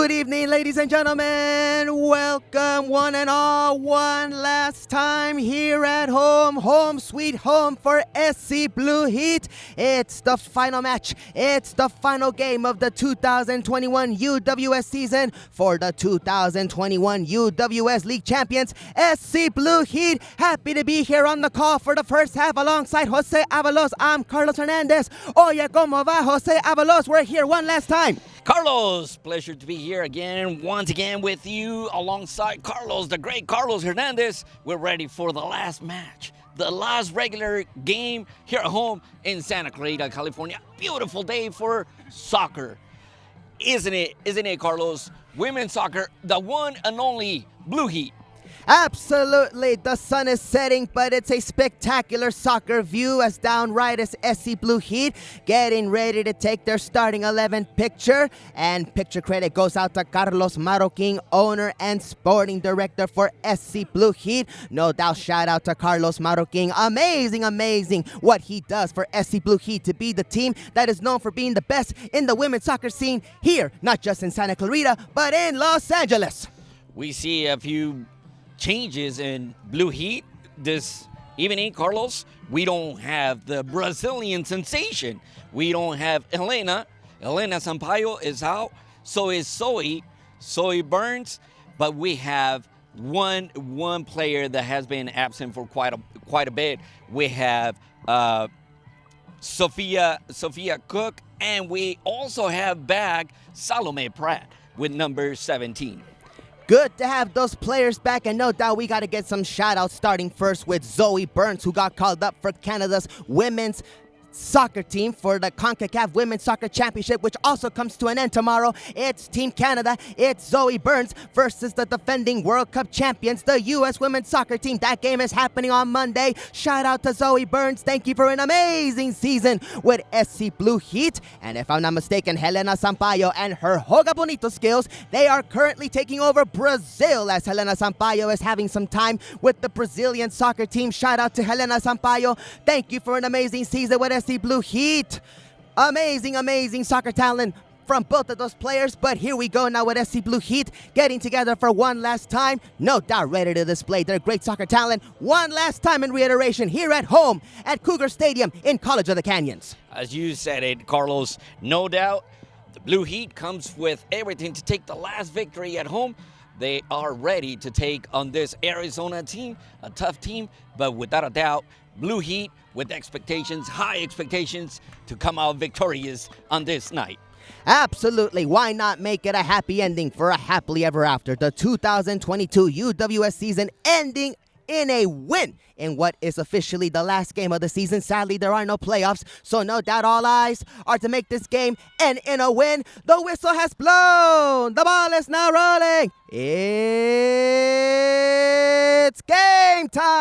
Good evening, ladies and gentlemen. Welcome, one and all, one last time here at home. Home sweet home for SC Blue Heat. It's the final match. It's the final game of the 2021 UWS season for the 2021 UWS League champions, SC Blue Heat. Happy to be here on the call for the first half alongside Jose Avalos. I'm Carlos Hernandez. Oye, ¿cómo va, Jose Avalos? We're here one last time. Carlos, pleasure to be here once again with you alongside Carlos, the great Carlos Hernandez. We're ready for the last match, the last regular game here at home in Santa Clarita, California. Beautiful day for soccer, isn't it, Carlos? Women's soccer, the one and only Blue Heat. Absolutely, the sun is setting, but it's a spectacular soccer view as downright as SC Blue Heat getting ready to take their starting 11 picture. And picture credit goes out to Carlos Marroquin, owner and sporting director for SC Blue Heat. No doubt, shout out to Carlos Marroquin. Amazing what he does for SC Blue Heat to be the team that is known for being the best in the women's soccer scene here, not just in Santa Clarita, but in Los Angeles. We see a few changes in Blue Heat this evening, Carlos. We don't have the Brazilian sensation. We don't have Helena. Helena Sampaio is out. So is Zoe Burns. But we have one player that has been absent for quite a bit. We have Sophia Cook, and we also have back Salome Pratt with number 17. Good to have those players back, and no doubt we got to get some shout-outs, starting first with Zoe Burns, who got called up for Canada's women's soccer team for the CONCACAF Women's Soccer Championship, which also comes to an end tomorrow. It's Team Canada. It's Zoe Burns versus the defending World Cup champions, the U.S. Women's Soccer Team. That game is happening on Monday. Shout out to Zoe Burns. Thank you for an amazing season with SC Blue Heat. And if I'm not mistaken, Helena Sampaio and her Joga Bonito skills, they are currently taking over Brazil, as Helena Sampaio is having some time with the Brazilian soccer team. Shout out to Helena Sampaio. Thank you for an amazing season with SC Blue Heat. Amazing soccer talent from both of those players. But here we go now with SC Blue Heat getting together for one last time. No doubt ready to display their great soccer talent one last time in reiteration here at home at Cougar Stadium in College of the Canyons. As you said it, Carlos, no doubt the Blue Heat comes with everything to take the last victory at home. They are ready to take on this Arizona team, a tough team, but without a doubt, Blue Heat with expectations, high expectations to come out victorious on this night. Absolutely. Why not make it a happy ending for a happily ever after? The 2022 UWS season ending in a win in what is officially the last game of the season. Sadly, there are no playoffs, so no doubt all eyes are to make this game end in a win. The whistle has blown. The ball is now rolling. It's game time.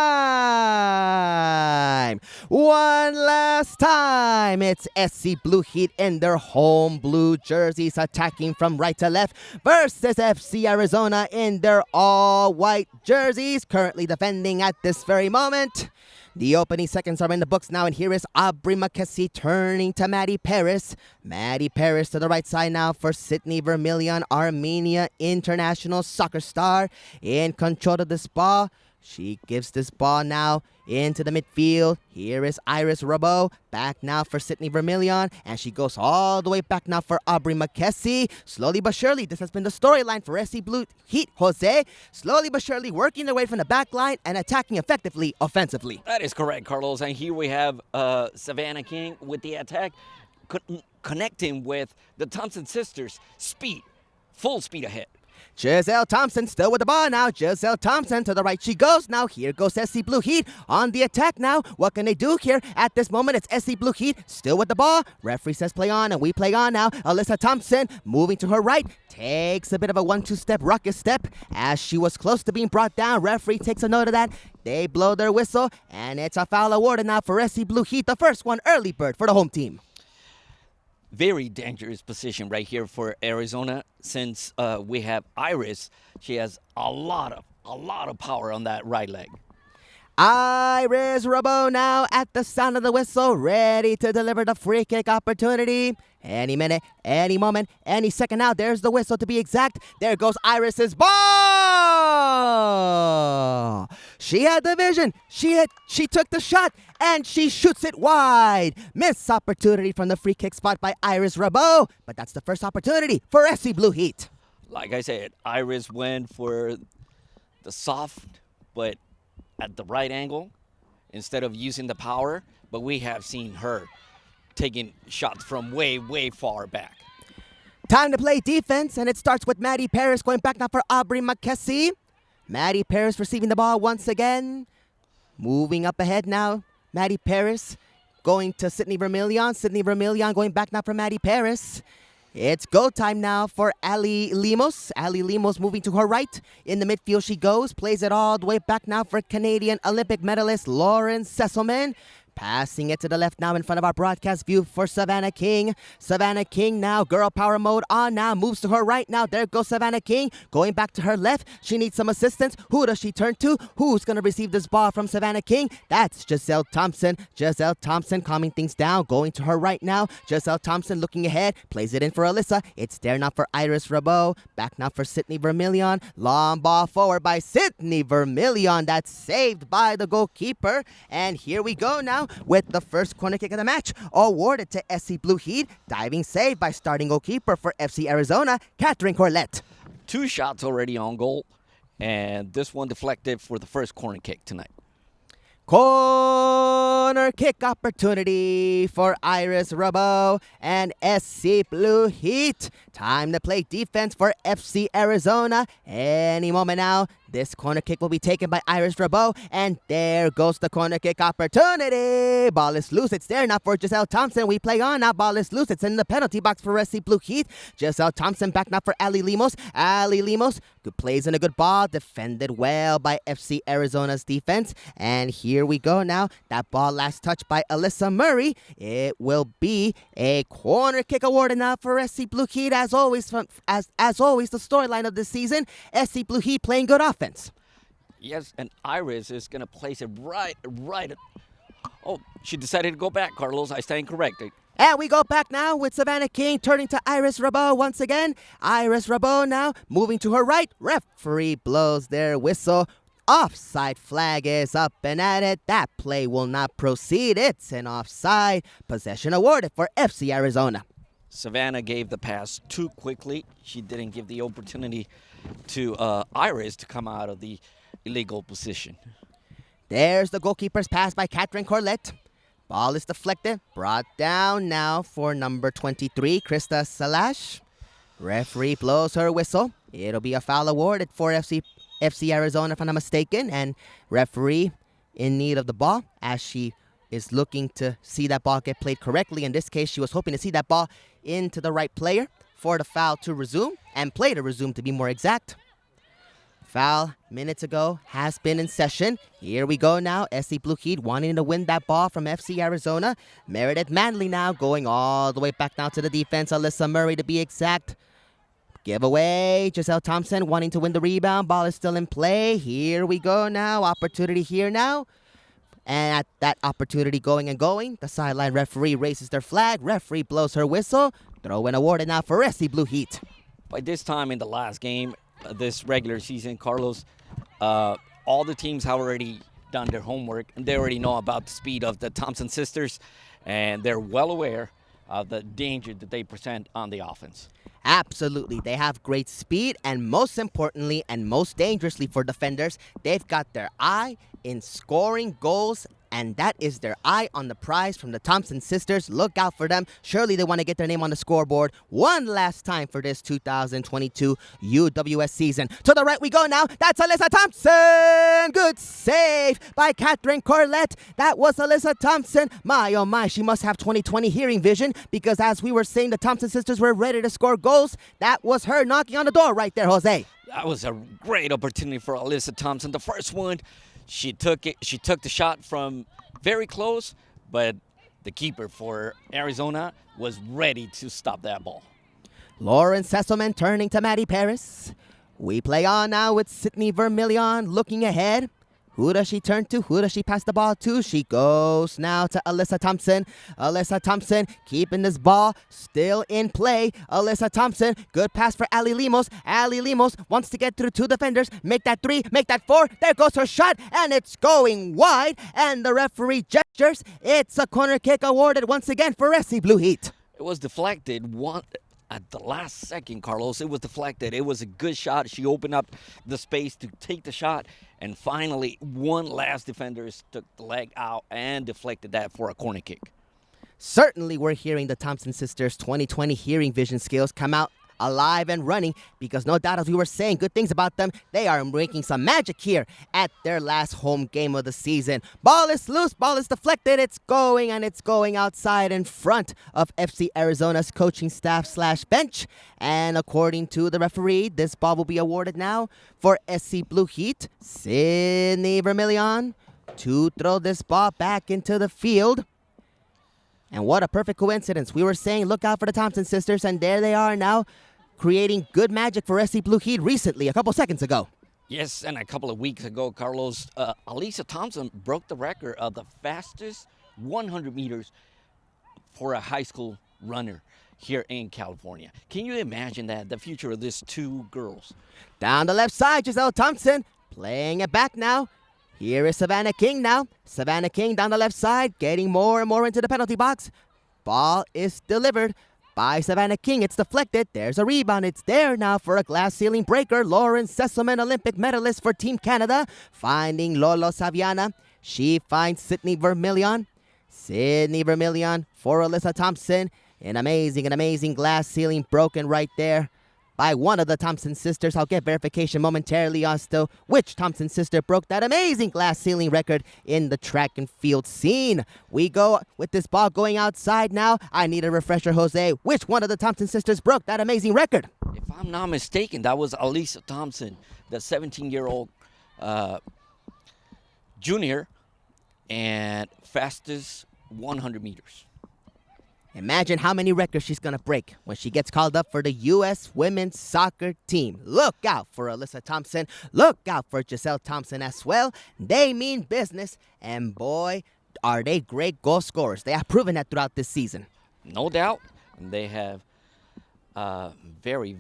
One last time. It's SC Blue Heat in their home blue jerseys attacking from right to left versus FC Arizona in their all-white jerseys, currently defending at this very moment. The opening seconds are in the books now, and here is Aubrey McKessie turning to Maddie Paris. Maddie Paris to the right side now for Sydney Vermillion, Armenia international soccer star, in control of this ball. She gives this ball now into the midfield. Here is Iris Rabot, back now for Sydney Vermillion, and she goes all the way back now for Aubrey McKessie. Slowly but surely, this has been the storyline for SC Blue Heat, Jose. Slowly but surely working their way from the back line and attacking effectively offensively. That is correct, Carlos. And here we have Savannah King with the attack, connecting with the Thompson sisters. Speed, full speed ahead. Giselle Thompson still with the ball now. Giselle Thompson to the right she goes. Now here goes SC Blue Heat on the attack now. What can they do here? At this moment, it's SC Blue Heat still with the ball. Referee says play on, and we play on now. Alyssa Thompson moving to her right. Takes a bit of a 1-2 step, rocket step as she was close to being brought down. Referee takes a note of that. They blow their whistle, and it's a foul awarded now for SC Blue Heat. The first one, early bird for the home team. Very dangerous position right here for Arizona, since we have Iris. She has a lot of power on that right leg. Iris Rabo now at the sound of the whistle, ready to deliver the free kick opportunity. Any minute, any moment, any second now. There's the whistle to be exact. There goes Iris's ball. She had the vision. She took the shot and she shoots it wide. Missed opportunity from the free kick spot by Iris Rabo, but that's the first opportunity for FC Blue Heat. Like I said, Iris went for the soft, but at the right angle instead of using the power, but we have seen her taking shots from way, way far back. Time to play defense, and it starts with Maddie Paris going back now for Aubrey McKessie. Maddie Paris receiving the ball once again. Moving up ahead now, Maddie Paris going to Sydney Vermillion. Sydney Vermillion going back now for Maddie Paris. It's go time now for Ali Limos. Ali Limos moving to her right. In the midfield she goes. Plays it all the way back now for Canadian Olympic medalist Lauren Sesselman. Passing it to the left now in front of our broadcast view for Savannah King. Savannah King now, girl power mode on now. Moves to her right now. There goes Savannah King. Going back to her left. She needs some assistance. Who does she turn to? Who's going to receive this ball from Savannah King? That's Giselle Thompson. Giselle Thompson calming things down. Going to her right now. Giselle Thompson looking ahead. Plays it in for Alyssa. It's there now for Iris Rabo. Back now for Sydney Vermillion. Long ball forward by Sydney Vermillion. That's saved by the goalkeeper. And here we go now with the first corner kick of the match, awarded to SC Blue Heat. Diving save by starting goalkeeper for FC Arizona, Catherine Corlett. 2 shots already on goal, and this one deflected for the first corner kick tonight. Corner kick opportunity for Iris Rabo and SC Blue Heat. Time to play defense for FC Arizona. Any moment now, this corner kick will be taken by Iris Rabo, and there goes the corner kick opportunity. Ball is loose. It's there now for Giselle Thompson. We play on now. Ball is loose. It's in the penalty box for SC Blue Heat. Giselle Thompson back now for Ali Limos. Ali Limos plays in a good ball. Defended well by FC Arizona's defense. And here we go now. That ball last touched by Alyssa Murray. It will be a corner kick awarded now for SC Blue Heat. As always, as always, the storyline of this season, SC Blue Heat playing good offense. Yes, and Iris is going to place it right. Oh, she decided to go back, Carlos. I stand corrected. And we go back now with Savannah King turning to Iris Rabo once again. Iris Rabo now moving to her right. Referee blows their whistle. Offside flag is up and at it. That play will not proceed. It's an offside. Possession awarded for FC Arizona. Savannah gave the pass too quickly. She didn't give the opportunity to Iris to come out of the illegal position. There's the goalkeeper's pass by Catherine Corlett. Ball is deflected. Brought down now for number 23, Krista Salash. Referee blows her whistle. It'll be a foul awarded for FC Arizona, if I'm not mistaken. And referee in need of the ball as she is looking to see that ball get played correctly. In this case, she was hoping to see that ball into the right player for the foul to resume, and play to resume to be more exact. Foul minutes ago has been in session. Here we go now. SC Blue Heat wanting to win that ball from FC Arizona. Meredith Manley now going all the way back now to the defense. Alyssa Murray to be exact. Giveaway. Giselle Thompson wanting to win the rebound. Ball is still in play. Here we go now. Opportunity here now. And at that opportunity going, the sideline referee raises their flag. Referee blows her whistle. Throw in awarded now for SC Blue Heat. By this time in the last game, this regular season, Carlos, all the teams have already done their homework, and they already know about the speed of the Thompson sisters, and they're well aware of the danger that they present on the offense. Absolutely. They have great speed, and most importantly and most dangerously for defenders, they've got their eye in scoring goals, and that is their eye on the prize from the Thompson sisters. Look out for them. Surely they want to get their name on the scoreboard one last time for this 2022 UWS season. To the right we go now. That's Alyssa Thompson. Good save by Catherine Corlett. That was Alyssa Thompson. My, oh my, she must have 20/20 hearing vision, because as we were saying, the Thompson sisters were ready to score goals. That was her knocking on the door right there, Jose. That was a great opportunity for Alyssa Thompson. The first one, she took it. She took the shot from very close, but the keeper for Arizona was ready to stop that ball. Lauren Sesselman turning to Maddie Paris. We play on now with Sydney Vermillion looking ahead. Who does she turn to? Who does she pass the ball to? She goes now to Alyssa Thompson. Alyssa Thompson keeping this ball still in play. Alyssa Thompson, good pass for Ali Limos. Ali Limos wants to get through two defenders. Make that three, make that four. There goes her shot, and it's going wide. And the referee gestures. It's a corner kick awarded once again for SC Blue Heat. It was deflected at the last second, Carlos. It was deflected. It was a good shot. She opened up the space to take the shot. And finally, one last defender took the leg out and deflected that for a corner kick. Certainly, we're hearing the Thompson sisters' 2020 hearing vision skills come out alive and running because no doubt, as we were saying good things about them, they are making some magic here at their last home game of the season. Ball is loose, ball is deflected, it's going outside in front of FC Arizona's coaching staff / bench. And according to the referee, this ball will be awarded now for SC Blue Heat, Sydney Vermillion, to throw this ball back into the field. And what a perfect coincidence. We were saying look out for the Thompson sisters, and there they are now, creating good magic for SC Blue Heat recently, a couple seconds ago. Yes, and a couple of weeks ago, Carlos, Alyssa Thompson broke the record of the fastest 100 meters for a high school runner here in California. Can you imagine that, the future of these two girls? Down the left side, Giselle Thompson playing it back now. Here is Savannah King now. Savannah King down the left side, getting more and more into the penalty box. Ball is delivered by Savannah King. It's deflected. There's a rebound. It's there now for a glass ceiling breaker. Lauren Sesselman, Olympic medalist for Team Canada, finding Lolo Saviana. She finds Sydney Vermillion. Sydney Vermillion for Alyssa Thompson. An amazing glass ceiling broken right there by one of the Thompson sisters. I'll get verification momentarily as to which Thompson sister broke that amazing glass ceiling record in the track and field scene. We go with this ball going outside now. I need a refresher, Jose. Which one of the Thompson sisters broke that amazing record? If I'm not mistaken, that was Alyssa Thompson, the 17-year-old junior and fastest 100 meters. Imagine how many records she's going to break when she gets called up for the U.S. women's soccer team. Look out for Alyssa Thompson. Look out for Giselle Thompson as well. They mean business, and boy, are they great goal scorers. They have proven that throughout this season. No doubt. They have very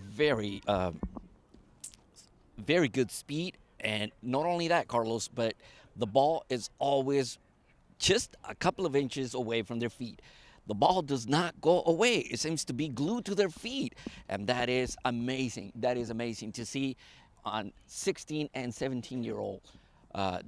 good speed. And not only that, Carlos, but the ball is always just a couple of inches away from their feet. The ball does not go away. It seems to be glued to their feet. And that is amazing. That is amazing to see on 16 and 17-year-old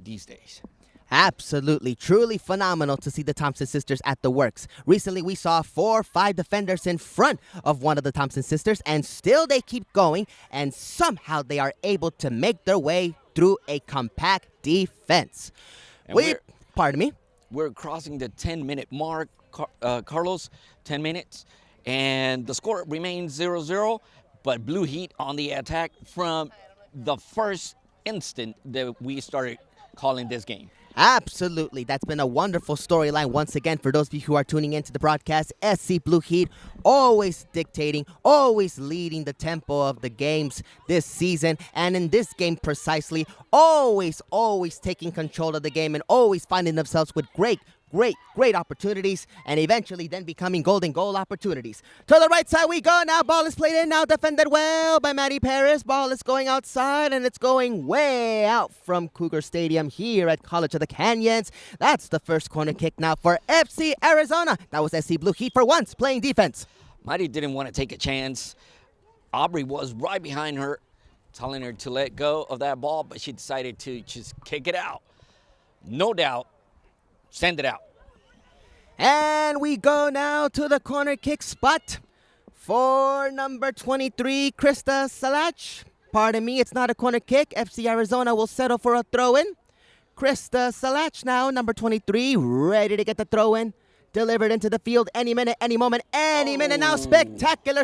these days. Absolutely, truly phenomenal to see the Thompson sisters at the works. Recently, we saw 4 or 5 defenders in front of one of the Thompson sisters, and still they keep going, and somehow they are able to make their way through a compact defense. Pardon me? We're crossing the 10-minute mark, Carlos, 10 minutes, and the score remains 0-0, but Blue Heat on the attack from the first instant that we started calling this game. Absolutely. That's been a wonderful storyline once again for those of you who are tuning into the broadcast. SC Blue Heat always dictating, always leading the tempo of the games this season. And in this game precisely, always taking control of the game and always finding themselves with great opportunities, and eventually then becoming golden goal opportunities. To the right side we go now. Ball is played in now, defended well by Maddie Paris. Ball is going outside, and it's going way out from Cougar Stadium here at College of the Canyons. That's the first corner kick now for FC Arizona. That was SC Blue Heat for once playing defense. Maddie didn't want to take a chance. Aubrey was right behind her, telling her to let go of that ball, but she decided to just kick it out. No doubt. Send it out. And we go now to the corner kick spot for number 23, Krista Salach. Pardon me, it's not a corner kick. FC Arizona will settle for a throw-in. Krista Salach now, number 23, ready to get the throw-in. Delivered into the field any minute, any moment, any minute now. Spectacular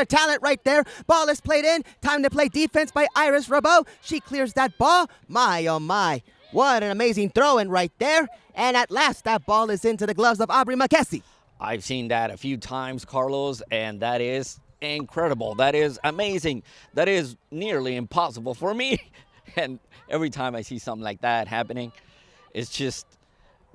talent right there. Ball is played in. Time to play defense by Iris Rabot. She clears that ball. My, oh my. What an amazing throw-in right there. And at last, that ball is into the gloves of Aubrey McKessie. I've seen that a few times, Carlos, and that is incredible. That is amazing. That is nearly impossible for me. And every time I see something like that happening, it's just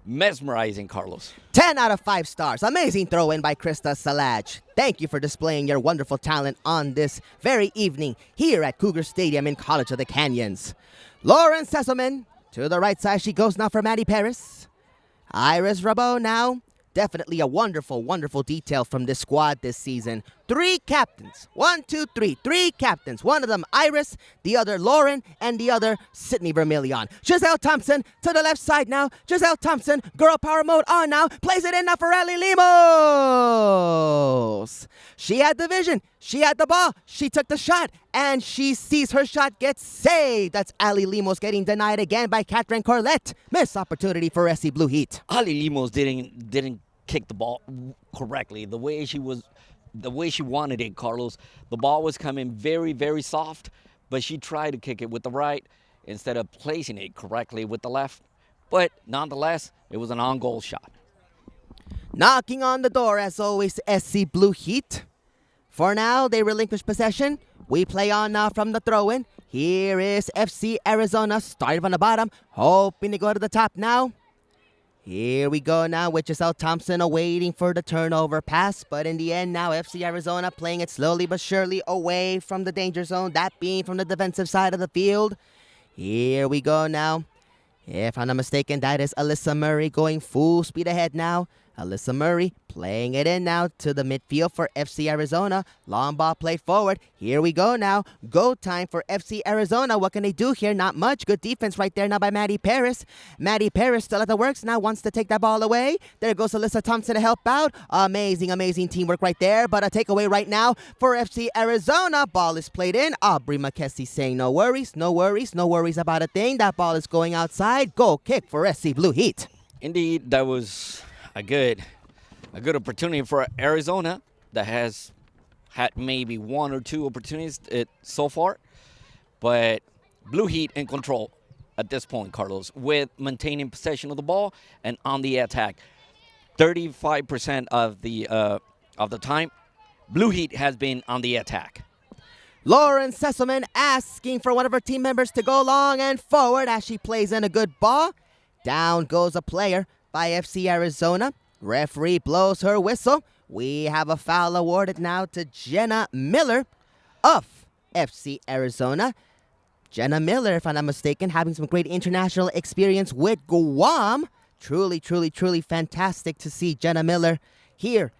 mesmerizing, Carlos. 10 out of 5 stars. Amazing throw in by Krista Salaj. Thank you for displaying your wonderful talent on this very evening here at Cougar Stadium in College of the Canyons. Lauren Sesselman, to the right side she goes now for Maddie Paris. Iris Rabot now. Definitely a wonderful, wonderful detail from this squad this season. 3 captains. 1, 2, 3. 3 captains. One of them Iris, the other Lauren, and the other Sydney Vermillion. Giselle Thompson to the left side now. Giselle Thompson, girl power mode on now. Plays it in now for Ali Limos. She had the vision. She had the ball. She took the shot. And she sees her shot get saved. That's Ali Limos getting denied again by Catherine Corlett. Missed opportunity for SC Blue Heat. Ali Limos didn't kick the ball correctly. The way she wanted it, Carlos. The ball was coming very, very soft, but she tried to kick it with the right instead of placing it correctly with the left. But nonetheless, it was an on-goal shot. Knocking on the door, as always, SC Blue Heat. For now, they relinquish possession. We play on now from the throw-in. Here is FC Arizona, starting from the bottom, hoping to go to the top now. Here we go now with Giselle Thompson awaiting for the turnover pass. But in the end now, FC Arizona playing it slowly but surely away from the danger zone. That being from the defensive side of the field. Here we go now. If I'm not mistaken, that is Alyssa Murray going full speed ahead now. Alyssa Murray playing it in now to the midfield for FC Arizona. Long ball played forward. Here we go now. Go time for FC Arizona. What can they do here? Not much. Good defense right there now by Maddie Paris. Maddie Paris still at the works now. Wants to take that ball away. There goes Alyssa Thompson to help out. Amazing, amazing teamwork right there. But a takeaway right now for FC Arizona. Ball is played in. Aubrey McKessie saying no worries, no worries, no worries about a thing. That ball is going outside. Goal kick for SC Blue Heat. Indeed, that was a good opportunity for Arizona that has had maybe 1 or 2 opportunities so far. But Blue Heat in control at this point, Carlos, with maintaining possession of the ball and on the attack. 35% of the time, Blue Heat has been on the attack. Lauren Sesselman asking for one of her team members to go long and forward as she plays in a good ball. Down goes a player by FC Arizona. Referee blows her whistle. We have a foul awarded now to Jenna Miller of FC Arizona. Jenna Miller, if I'm not mistaken, having some great international experience with Guam. Truly, truly, truly fantastic to see Jenna Miller here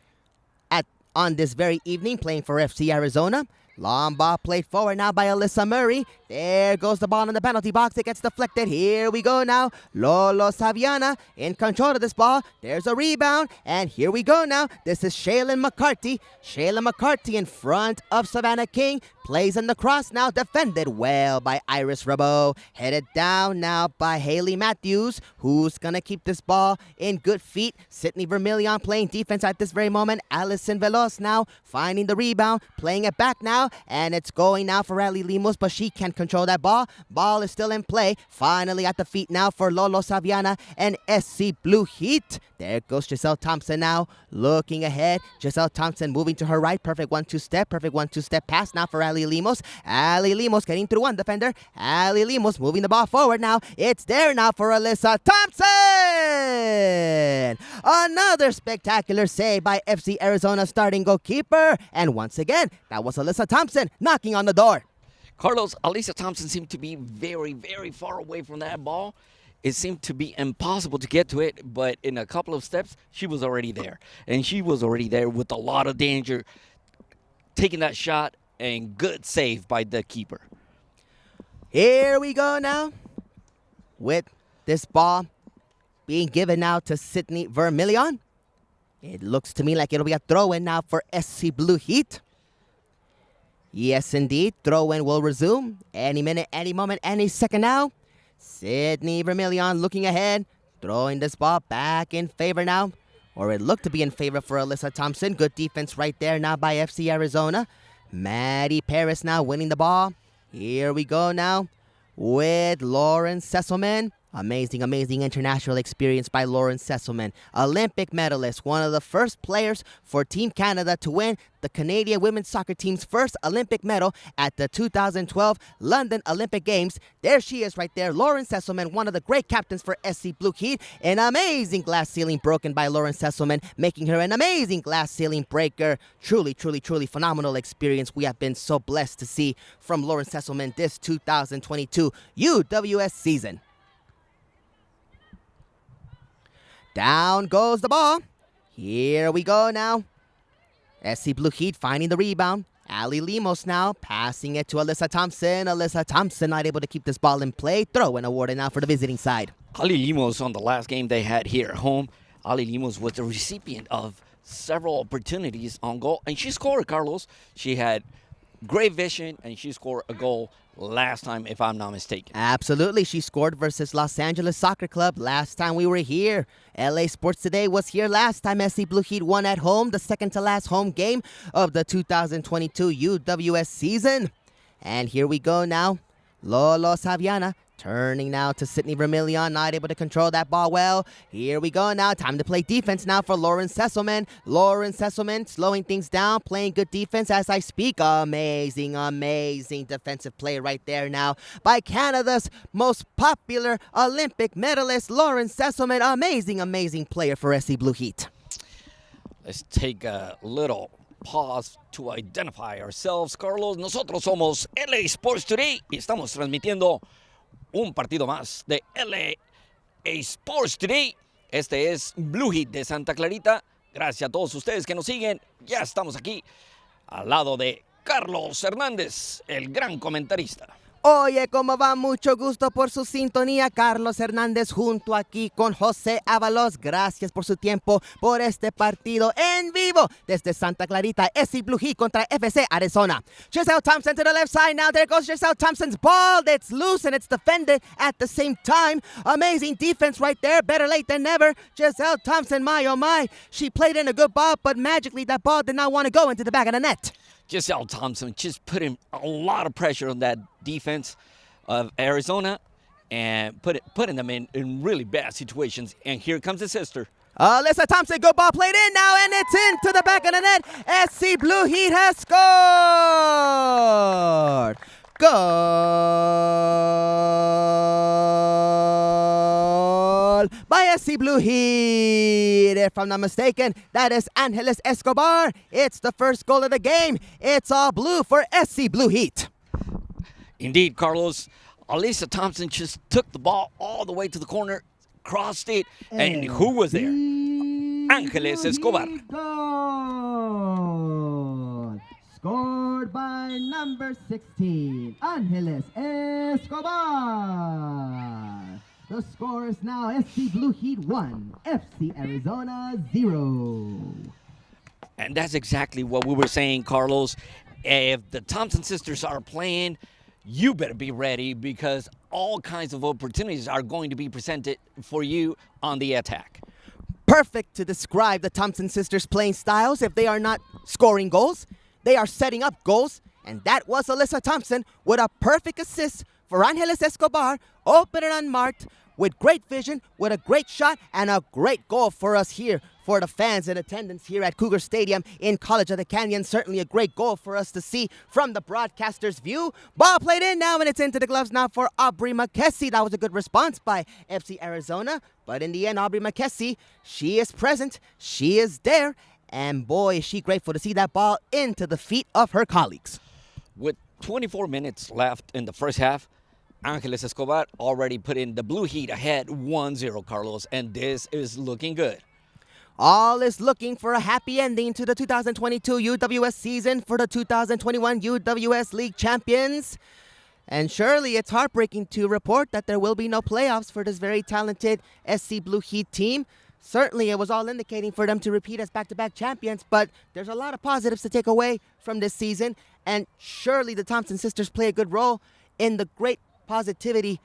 on this very evening playing for FC Arizona. Long ball played forward now by Alyssa Murray. There goes the ball in the penalty box. It gets deflected. Here we go now. Lolo Saviana in control of this ball. There's a rebound. And here we go now. This is Shaylin McCarthy. Shaylin McCarthy in front of Savannah King. Plays in the cross now. Defended well by Iris Rabot. Headed down now by Haley Matthews, who's going to keep this ball in good feet. Sydney Vermillion playing defense at this very moment. Allison Veloz now finding the rebound. Playing it back now. And it's going now for Ali Limos, but she can't control that ball. Ball is still in play. Finally at the feet now for Lolo Saviana and SC Blue Heat. There goes Giselle Thompson now looking ahead. Giselle Thompson moving to her right. Perfect 1-2 step. Perfect 1-2 step pass now for Ali Limos. Ali Limos getting through one defender. Ali Limos moving the ball forward now. It's there now for Alyssa Thompson. Another spectacular save by FC Arizona starting goalkeeper. And once again, that was Alyssa Thompson knocking on the door. Carlos, Alyssa Thompson seemed to be very, very far away from that ball. It seemed to be impossible to get to it, but in a couple of steps, she was already there. And she was already there with a lot of danger, taking that shot, and good save by the keeper. Here we go now with this ball being given now to Sydney Vermillion. It looks to me like it'll be a throw-in now for SC Blue Heat. Yes, indeed. Throw-in will resume any minute, any moment, any second now. Sydney Vermillion looking ahead, throwing this ball back in favor now. Or it looked to be in favor for Alyssa Thompson. Good defense right there now by FC Arizona. Maddie Paris now winning the ball. Here we go now with Lauren Sesselman Amazing, amazing international experience by Lauren Sesselman, Olympic medalist, one of the first players for Team Canada to win the Canadian women's soccer team's first Olympic medal at the 2012 London Olympic Games. There she is right there, Lauren Sesselman, one of the great captains for SC Blue Heat. An amazing glass ceiling broken by Lauren Sesselman, making her an amazing glass ceiling breaker. Truly, truly, truly phenomenal experience we have been so blessed to see from Lauren Sesselman this 2022 UWS season. Down goes the ball. Here we go now. SC Blue Heat finding the rebound. Ali Limos now passing it to Alyssa Thompson. Alyssa Thompson not able to keep this ball in play. Throw and awarded now for the visiting side. Ali Limos, on the last game they had here at home, Ali Limos was the recipient of several opportunities on goal. And she scored, Carlos. She had great vision, and she scored a goal last time, if I'm not mistaken. Absolutely. She scored versus Los Angeles Soccer Club last time we were here. LA Sports Today was here last time. SC Blue Heat won at home, the second to last home game of the 2022 UWS season. And here we go now. Lolo Saviana turning now to Sydney Vermillion, not able to control that ball well. Here we go now. Time to play defense now for Lauren Sesselman. Lauren Sesselman slowing things down, playing good defense as I speak. Amazing, amazing defensive play right there now by Canada's most popular Olympic medalist, Lauren Sesselman. Amazing, amazing player for SC Blue Heat. Let's take a little pause to identify ourselves, Carlos. Nosotros somos LA Sports Today y estamos transmitiendo un partido más de LA Sports Today. Este es Blue Heat de Santa Clarita. Gracias a todos ustedes que nos siguen. Ya estamos aquí al lado de Carlos Hernández, el gran comentarista. Oye, ¿cómo va? Mucho gusto por su sintonía. Carlos Hernández junto aquí con José Ábalos. Gracias por su tiempo por este partido en vivo desde Santa Clarita. SC Blue Heat contra FC Arizona. Giselle Thompson to the left side. Now there goes Giselle Thompson's ball. It's loose and it's defended at the same time. Amazing defense right there. Better late than never. Giselle Thompson, my oh my. She played in a good ball, but magically that ball did not want to go into the back of the net. Giselle Thompson just putting a lot of pressure on that defense of Arizona and putting them in really bad situations. And here comes his sister. Alyssa Thompson, good ball played in now, and it's into the back of the net. SC Blue Heat has scored. Goal by SC Blue Heat. If I'm not mistaken, that is Angeles Escobar. It's the first goal of the game. It's all blue for SC Blue Heat. Indeed, Carlos. Alyssa Thompson just took the ball all the way to the corner, crossed it, and who was there? Angeles Escobar. Goal. Scored by number 16, Angeles Escobar. The score is now SC Blue Heat 1, FC Arizona 0. And that's exactly what we were saying, Carlos. If the Thompson sisters are playing, you better be ready because all kinds of opportunities are going to be presented for you on the attack. Perfect to describe the Thompson sisters' playing styles. If they are not scoring goals, they are setting up goals. And that was Alyssa Thompson with a perfect assist for Angeles Escobar, open and unmarked, with great vision, with a great shot, and a great goal for us here, for the fans in attendance here at Cougar Stadium in College of the Canyon. Certainly a great goal for us to see from the broadcaster's view. Ball played in now, and it's into the gloves now for Aubrey McKessie. That was a good response by FC Arizona. But in the end, Aubrey McKessie, she is present, she is there, and boy, is she grateful to see that ball into the feet of her colleagues. With 24 minutes left in the first half, Angeles Escobar already put in the Blue Heat ahead 1-0, Carlos, and this is looking good. All is looking for a happy ending to the 2022 UWS season for the 2021 UWS League champions. And surely it's heartbreaking to report that there will be no playoffs for this very talented SC Blue Heat team. Certainly it was all indicating for them to repeat as back-to-back champions, but there's a lot of positives to take away from this season. And surely the Thompson sisters play a good role in the great positivity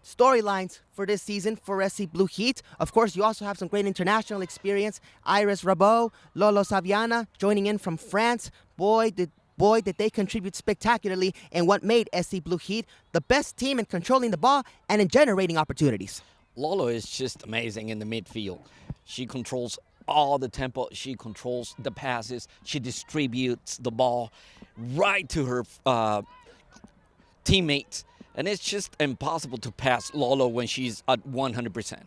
storylines for this season for SC Blue Heat. Of course, you also have some great international experience. Iris Rabeau, Lolo Saviana joining in from France. Boy, did boy, did they contribute spectacularly in what made SC Blue Heat the best team in controlling the ball and in generating opportunities. Lolo is just amazing in the midfield. She controls all the tempo. She controls the passes. She distributes the ball right to her teammates. And it's just impossible to pass Lolo when she's at 100%.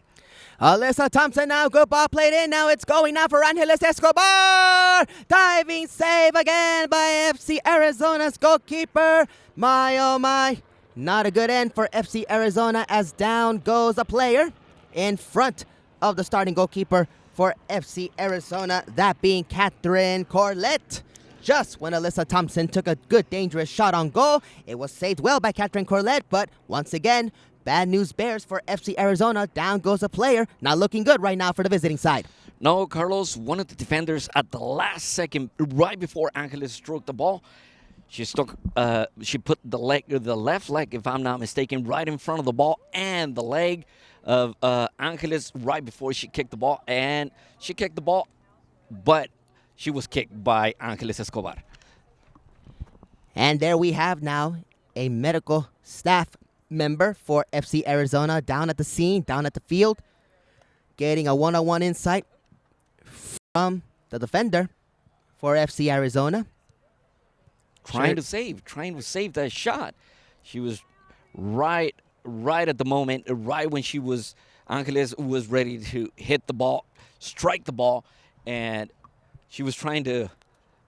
Alyssa Thompson now, good ball played in. Now it's going now for Angeles Escobar. Diving save again by FC Arizona's goalkeeper. My, oh my. Not a good end for FC Arizona as down goes a player in front of the starting goalkeeper for FC Arizona, that being Catherine Corlett. Just when Alyssa Thompson took a good dangerous shot on goal, it was saved well by Catherine Corlett, but once again, bad news bears for FC Arizona. Down goes a player. Not looking good right now for the visiting side. No, Carlos, one of the defenders at the last second, right before Angeles struck the ball, she put the left leg, if I'm not mistaken, right in front of the ball, and the leg of Angeles right before she kicked the ball. And she kicked the ball, but she was kicked by Angeles Escobar. And there we have now a medical staff member for FC Arizona down at the scene, down at the field, getting a one-on-one insight from the defender for FC Arizona. Trying to save that shot. She was right at the moment, right when Angeles was ready to hit the ball, strike the ball, and she was trying to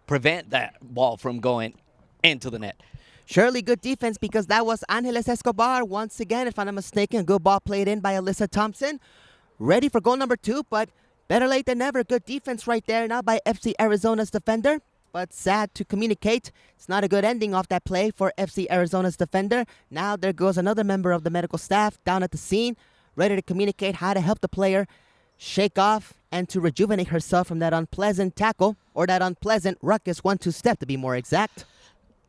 prevent that ball from going into the net. Surely good defense, because that was Angeles Escobar once again, if I'm not mistaken. Good ball played in by Alyssa Thompson. Ready for goal number 2, but better late than never. Good defense right there now by FC Arizona's defender. But sad to communicate, it's not a good ending off that play for FC Arizona's defender. Now there goes another member of the medical staff down at the scene, ready to communicate how to help the player shake off and to rejuvenate herself from that unpleasant tackle, or that unpleasant ruckus 1-2 step to be more exact.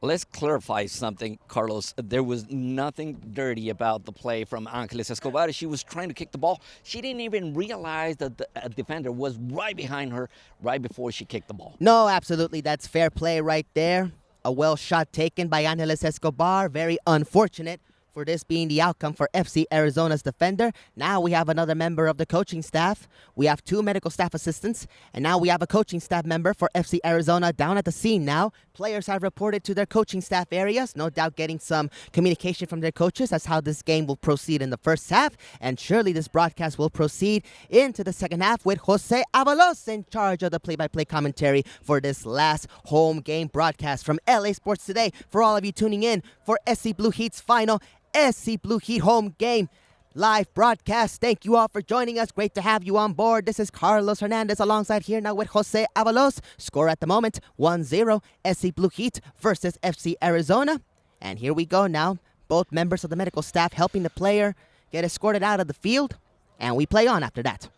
Let's clarify something, Carlos. There was nothing dirty about the play from Angeles Escobar. She was trying to kick the ball. She didn't even realize that the defender was right behind her right before she kicked the ball. No, absolutely. That's fair play right there. A well shot taken by Angeles Escobar. Very unfortunate for this being the outcome for FC Arizona's defender. Now we have another member of the coaching staff. We have 2 medical staff assistants, and now we have a coaching staff member for FC Arizona down at the scene now. Players have reported to their coaching staff areas, no doubt getting some communication from their coaches as how this game will proceed in the first half, and surely this broadcast will proceed into the second half with Jose Avalos in charge of the play-by-play commentary for this last home game broadcast from LA Sports Today. For all of you tuning in for SC Blue Heat's final SC Blue Heat home game live broadcast. Thank you all for joining us. Great to have you on board. This is Carlos Hernandez alongside here now with Jose Avalos. Score at the moment 1-0 SC Blue Heat versus FC Arizona. And here we go now. Both members of the medical staff helping the player get escorted out of the field. And we play on after that.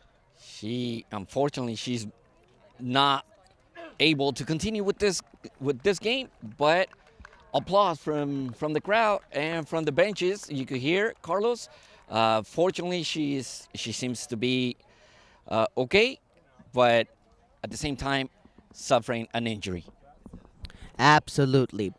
Unfortunately, she's not able to continue with this game, but applause from the crowd and from the benches. You could hear Carlos. Fortunately, she seems to be okay, but at the same time, suffering an injury. Absolutely.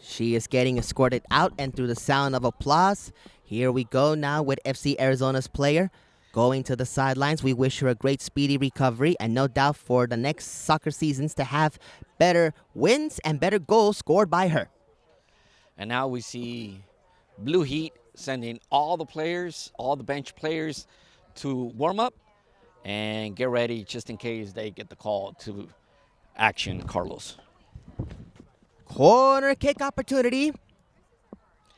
She is getting escorted out, and through the sound of applause, here we go now with FC Arizona's player going to the sidelines. We wish her a great speedy recovery, and no doubt for the next soccer seasons to have better wins and better goals scored by her. And now we see Blue Heat sending all the players, all the bench players, to warm up and get ready just in case they get the call to action, Carlos. Corner kick opportunity.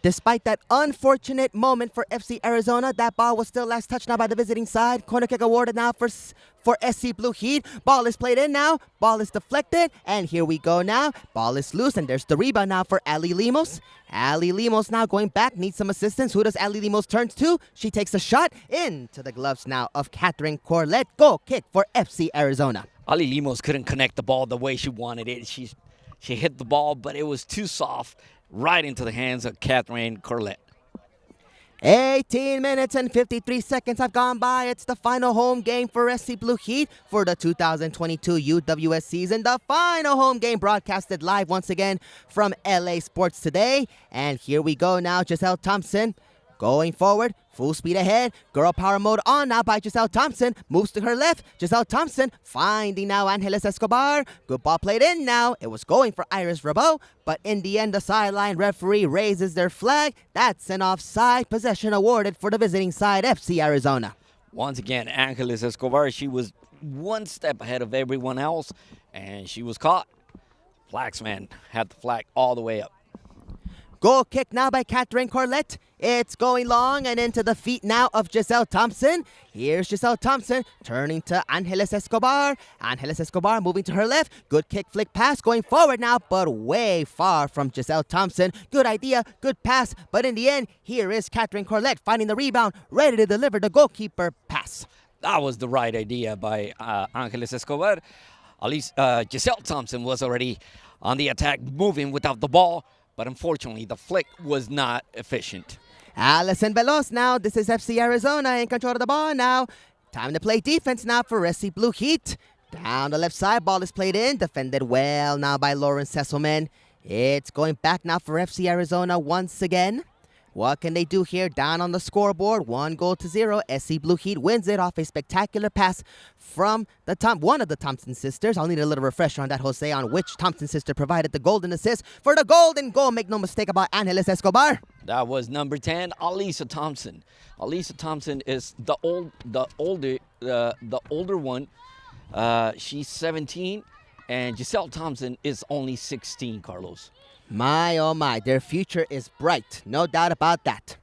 Despite that unfortunate moment for FC Arizona, that ball was still last touched now by the visiting side. Corner kick awarded now for SC Blue Heat. Ball is played in now. Ball is deflected. And here we go now. Ball is loose, and there's the rebound now for Ali Limos. Ali Limos now going back, needs some assistance. Who does Ali Limos turn to? She takes a shot into the gloves now of Catherine Corlett. Goal kick for FC Arizona. Ali Limos couldn't connect the ball the way she wanted it. She hit the ball, but it was too soft, right into the hands of Catherine Corlett. 18 minutes and 53 seconds have gone by. It's the final home game for SC Blue Heat for the 2022 UWS season. The final home game broadcasted live once again from LA Sports Today. And here we go now. Giselle Thompson going forward, full speed ahead. Girl power mode on now by Giselle Thompson. Moves to her left. Giselle Thompson finding now Angeles Escobar. Good ball played in now. It was going for Iris Rabeau, but in the end, the sideline referee raises their flag. That's an offside. Possession awarded for the visiting side, FC Arizona. Once again, Angeles Escobar, she was one step ahead of everyone else, and she was caught. Flagsman had the flag all the way up. Goal kick now by Catherine Corlett. It's going long and into the feet now of Giselle Thompson. Here's Giselle Thompson turning to Angeles Escobar. Angeles Escobar moving to her left. Good kick flick pass going forward now, but way far from Giselle Thompson. Good idea, good pass, but in the end, here is Catherine Corlett finding the rebound, ready to deliver the goalkeeper pass. That was the right idea by Angeles Escobar. At least Giselle Thompson was already on the attack, moving without the ball. But unfortunately, the flick was not efficient. Allison Veloz now. This is FC Arizona in control of the ball now. Time to play defense now for SC Blue Heat. Down the left side, ball is played in. Defended well now by Lauren Sesselman. It's going back now for FC Arizona once again. What can they do here? Down on the scoreboard, 1-0. SC Blue Heat wins it off a spectacular pass from one of the Thompson sisters. I'll need a little refresher on that, Jose, on which Thompson sister provided the golden assist for the golden goal. Make no mistake about Angeles Escobar. That was number 10, Alisa Thompson. Alisa Thompson is the older one. She's 17, and Giselle Thompson is only 16, Carlos. My, oh my, their future is bright. No doubt about that.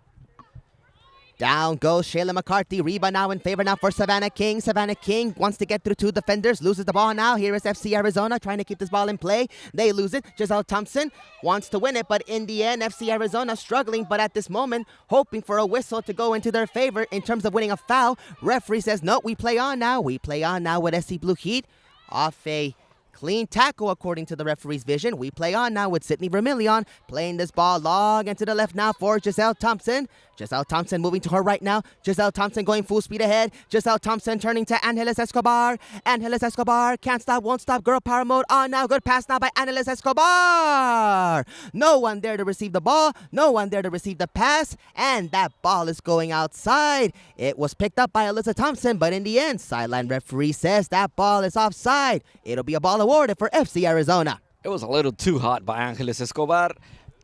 Down goes Shayla McCarthy. Rebound now in favor now for Savannah King. Savannah King wants to get through two defenders. Loses the ball now. Here is FC Arizona trying to keep this ball in play. They lose it. Giselle Thompson wants to win it, but in the end, FC Arizona struggling, but at this moment, hoping for a whistle to go into their favor in terms of winning a foul. Referee says, no, we play on now. We play on now with SC Blue Heat. Off a clean tackle, according to the referee's vision. We play on now with Sydney Vermillion playing this ball long and to the left now for Giselle Thompson. Giselle Thompson moving to her right now. Giselle Thompson going full speed ahead. Giselle Thompson turning to Angeles Escobar. Angeles Escobar can't stop, won't stop. Girl power mode on now. Good pass now by Angeles Escobar. No one there to receive the ball. No one there to receive the pass. And that ball is going outside. It was picked up by Alyssa Thompson, but in the end, sideline referee says that ball is offside. It'll be a ball awarded for FC Arizona. It was a little too hot by Angeles Escobar.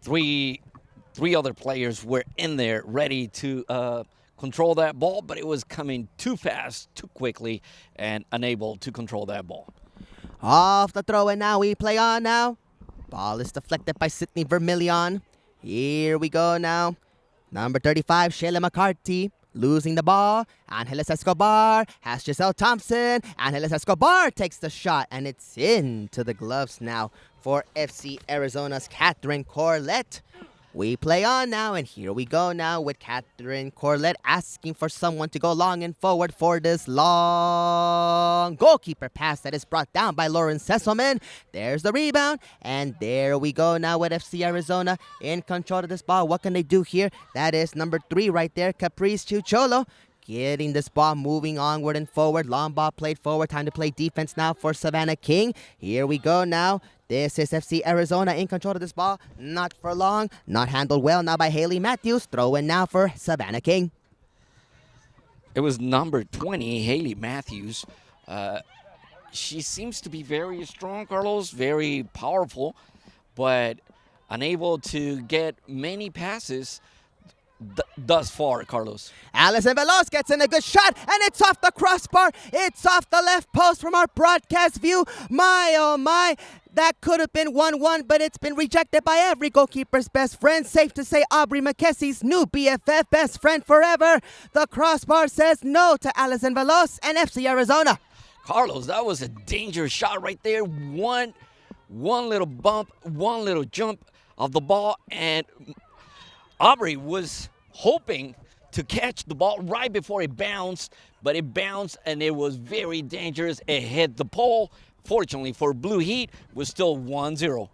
Three other players were in there ready to control that ball, but it was coming too fast, too quickly, and unable to control that ball. Off the throw, and now we play on now. Ball is deflected by Sydney Vermillion. Here we go now. Number 35, Shayla McCarthy. Losing the ball. Angeles Escobar has Giselle Thompson. Angeles Escobar takes the shot, and it's into the gloves now for FC Arizona's Catherine Corlett. We play on now, and here we go now with Catherine Corlett asking for someone to go long and forward for this long goalkeeper pass that is brought down by Lauren Sesselman. There's the rebound, and there we go now with FC Arizona in control of this ball. What can they do here? That is number 3 right there, Caprice Chucholo. Getting this ball moving onward and forward. Long ball played forward. Time to play defense now for Savannah King. Here we go now. This is FC Arizona in control of this ball. Not for long. Not handled well now by Haley Matthews. Throw in now for Savannah King. It was number 20, Haley Matthews. She seems to be very strong, Carlos, very powerful, but unable to get many passes thus far, Carlos. Allison Veloz gets in a good shot, and it's off the crossbar. It's off the left post from our broadcast view. My, oh my. That could have been 1-1, but it's been rejected by every goalkeeper's best friend. Safe to say Aubrey McKessie's new BFF, best friend forever. The crossbar says no to Allison Veloz and FC Arizona. Carlos, that was a dangerous shot right there. One little bump, one little jump of the ball, and Aubrey was hoping to catch the ball right before it bounced, but it bounced and it was very dangerous. It hit the pole. Fortunately for Blue Heat, was still 1-0.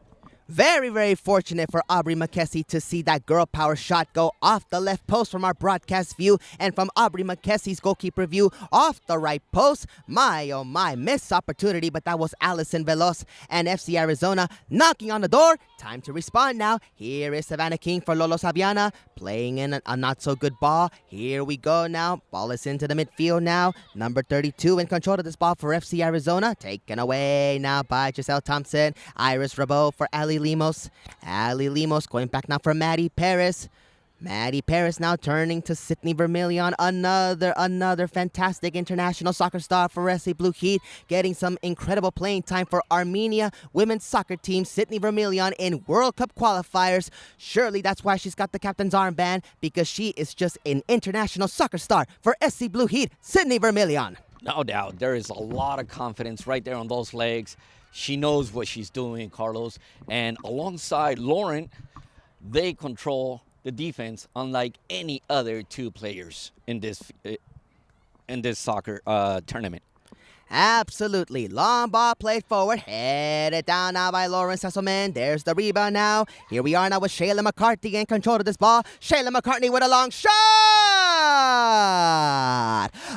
Very, very fortunate for Aubrey McKessie to see that girl power shot go off the left post from our broadcast view, and from Aubrey McKessie's goalkeeper view off the right post. My, oh my, missed opportunity, but that was Allison Veloz and FC Arizona knocking on the door. Time to respond now. Here is Savannah King for Lolo Saviana, playing in a not-so-good ball. Here we go now. Ball is into the midfield now. Number 32 in control of this ball for FC Arizona. Taken away now by Giselle Thompson. Iris Rabot for Ali Limos. Ali Limos going back now for Maddie Paris. Maddie Paris now turning to Sydney Vermillion, another fantastic international soccer star for SC Blue Heat, getting some incredible playing time for Armenia women's soccer team, Sydney Vermillion, in World Cup qualifiers. Surely that's why she's got the captain's armband, because she is just an international soccer star for SC Blue Heat, Sydney Vermillion. No doubt. There is a lot of confidence right there on those legs. She knows what she's doing, Carlos. And alongside Lauren, they control the defense unlike any other two players in this soccer tournament. Absolutely. Long ball played forward. Headed down now by Lauren Sesselman. There's the rebound now. Here we are now with Shayla McCarthy in control of this ball. Shayla McCarthy with a long shot.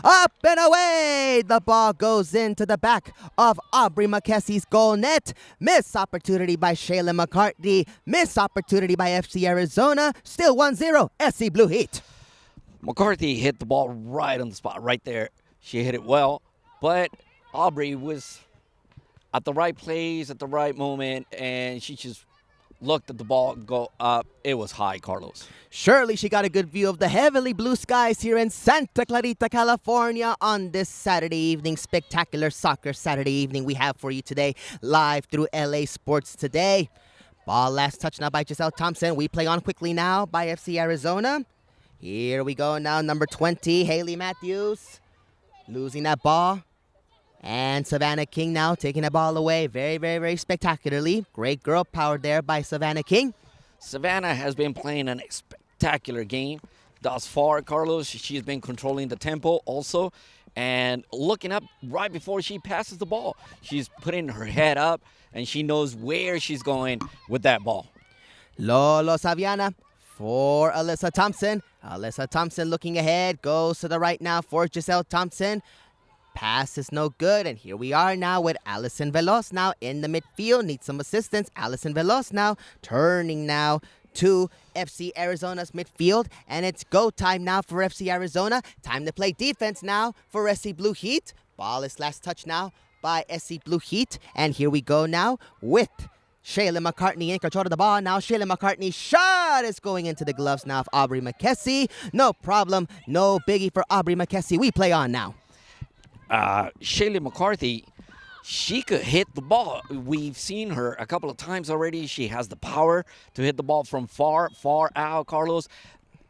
Up and away. The ball goes into the back of Aubrey McKessie's goal net. Missed opportunity by Shayla McCarthy. Missed opportunity by FC Arizona. Still 1-0. SC Blue Heat. McCarthy hit the ball right on the spot, right there. She hit it well, but Aubrey was at the right place at the right moment, and she just looked at the ball go up. It was high, Carlos. Surely she got a good view of the heavily blue skies here in Santa Clarita, California on this Saturday evening. Spectacular soccer Saturday evening we have for you today, live through LA Sports Today. Ball last touch now by Giselle Thompson. We play on quickly now by FC Arizona. Here we go now, number 20, Haley Matthews, losing that ball. And Savannah King now taking the ball away very, very, very spectacularly. Great girl power there by Savannah King. Savannah has been playing a spectacular game thus far, Carlos. She's been controlling the tempo also and looking up right before she passes the ball. She's putting her head up, and she knows where she's going with that ball. Lolo Saviana for Alyssa Thompson. Alyssa Thompson looking ahead, goes to the right now for Giselle Thompson. Pass is no good, and here we are now with Allison Veloz now in the midfield. Needs some assistance. Allison Veloz now turning now to FC Arizona's midfield, and it's go time now for FC Arizona. Time to play defense now for SC Blue Heat. Ball is last touch now by SC Blue Heat, and here we go now with Shayla McCartney in control of the ball. Now Shayla McCartney's shot is going into the gloves now of Aubrey McKessie. No problem, no biggie for Aubrey McKessie. We play on now. Shayla McCarthy, she could hit the ball. We've seen her a couple of times already. She has the power to hit the ball from far, far out, Carlos.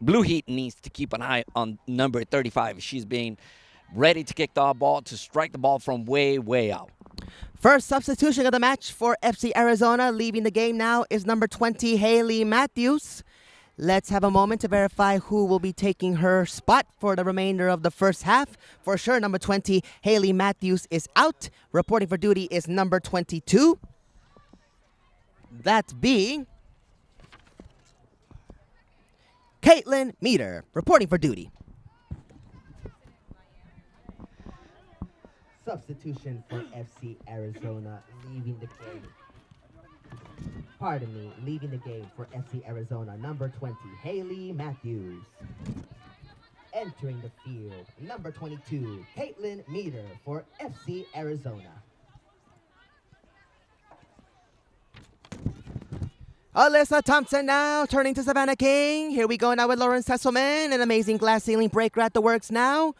Blue Heat needs to keep an eye on number 35. She's being ready to kick the ball, to strike the ball from way, way out. First substitution of the match for FC Arizona. Leaving the game now is number 20, Haley Matthews. Let's have a moment to verify who will be taking her spot for the remainder of the first half. For sure, number 20, Haley Matthews is out. Reporting for duty is number 22. That being Caitlin Meter, reporting for duty. Substitution for FC Arizona, leaving the game. Pardon me, leaving the game for FC Arizona, number 20, Haley Matthews. Entering the field, number 22, Caitlin Meter for FC Arizona. Alyssa Thompson now turning to Savannah King. Here we go now with Lauren Sesselman. An amazing glass ceiling breaker at the works now.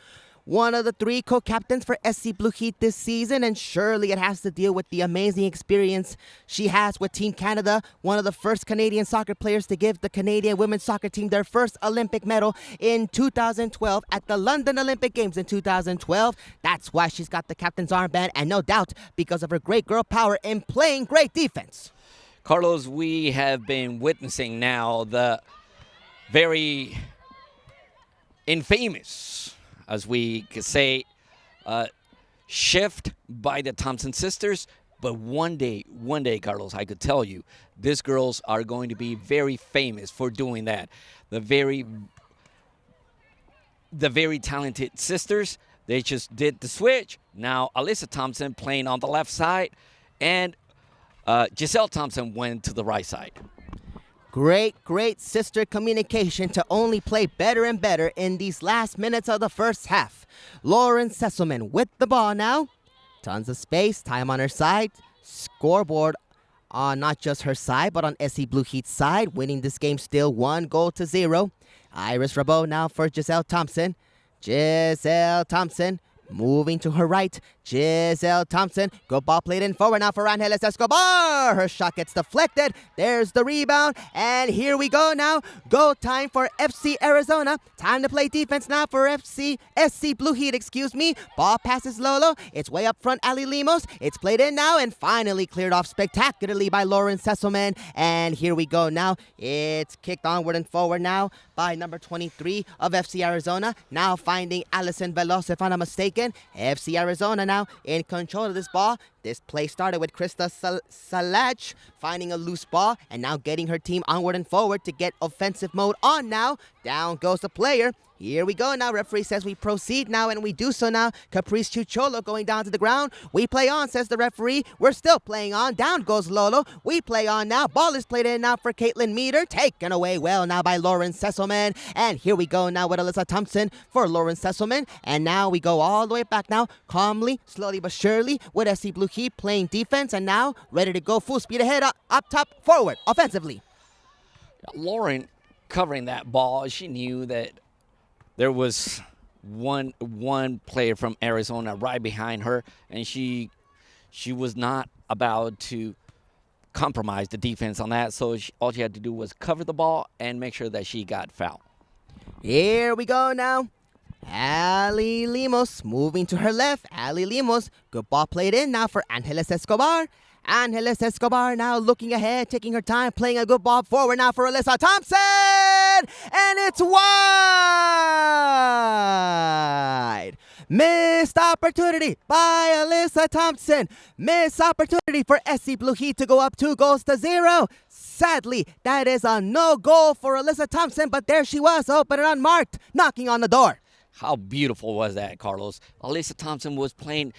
One of the three co-captains for SC Blue Heat this season, and surely it has to deal with the amazing experience she has with Team Canada, one of the first Canadian soccer players to give the Canadian women's soccer team their first Olympic medal in 2012 at the London Olympic Games in 2012. That's why she's got the captain's armband, and no doubt because of her great girl power in playing great defense. Carlos, we have been witnessing now the very infamous, as we could say, shift by the Thompson sisters But one day, Carlos, I could tell you, these girls are going to be very famous for doing that. The very talented sisters, they just did the switch. Now, Alyssa Thompson playing on the left side, and Giselle Thompson went to the right side. Great sister communication to only play better and better in these last minutes of the first half. Lauren Sesselman with the ball now. Tons of space, time on her side. Scoreboard on not just her side, but on SC Blue Heat's side. Winning this game still 1-0. Iris Rabot now for Giselle Thompson. Giselle Thompson moving to her right. Giselle Thompson. Good ball played in forward now for Angeles Escobar. Her shot gets deflected. There's the rebound. And here we go now. Go time for FC Arizona. Time to play defense now for SC Blue Heat, excuse me. Ball passes Lolo. It's way up front, Ali Limos. It's played in now and finally cleared off spectacularly by Lauren Sesselman. And here we go now. It's kicked onward and forward now by number 23 of FC Arizona. Now finding Allison Veloz, if I'm not mistaken. FC Arizona now in control of this ball. This play started with Krista Salach finding a loose ball and now getting her team onward and forward to get offensive mode on now. Down goes the player. Here we go now. Referee says we proceed now, and we do so now. Caprice Chucholo going down to the ground. We play on, says the referee. We're still playing on. Down goes Lolo. We play on now. Ball is played in now for Caitlin Meter. Taken away well now by Lauren Sesselman. And here we go now with Alyssa Thompson for Lauren Sesselman. And now we go all the way back now, calmly, slowly but surely, with SC Blue Heat playing defense. And now ready to go full speed ahead, up top, forward, offensively. Lauren covering that ball, she knew that there was one player from Arizona right behind her, and she was not about to compromise the defense on that. So all she had to do was cover the ball and make sure that she got fouled. Here we go now. Ali Limos moving to her left. Ali Limos, good ball played in now for Angeles Escobar. Angeles Escobar now looking ahead, taking her time, playing a good ball forward now for Alyssa Thompson. And it's wide. Missed opportunity by Alyssa Thompson. Missed opportunity for SC Blue Heat to go up 2-0. Sadly, that is a no goal for Alyssa Thompson, but there she was, open and unmarked, knocking on the door. How beautiful was that, Carlos? Alyssa Thompson was playing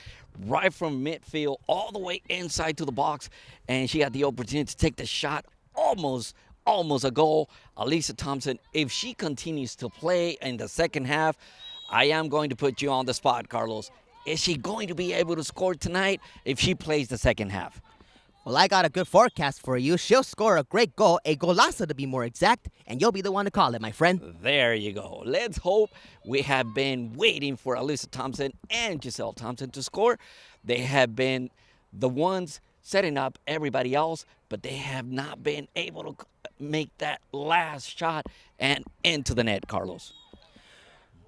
right from midfield all the way inside to the box, and she had the opportunity to take the shot, almost a goal. Alyssa Thompson, if she continues to play in the second half, I am going to put you on the spot, Carlos. Is she going to be able to score tonight if she plays the second half? Well, I got a good forecast for you. She'll score a great goal, a golazo to be more exact, and you'll be the one to call it, my friend. There you go. Let's hope. We have been waiting for Alyssa Thompson and Giselle Thompson to score. They have been the ones setting up everybody else, but they have not been able to make that last shot and into the net, Carlos.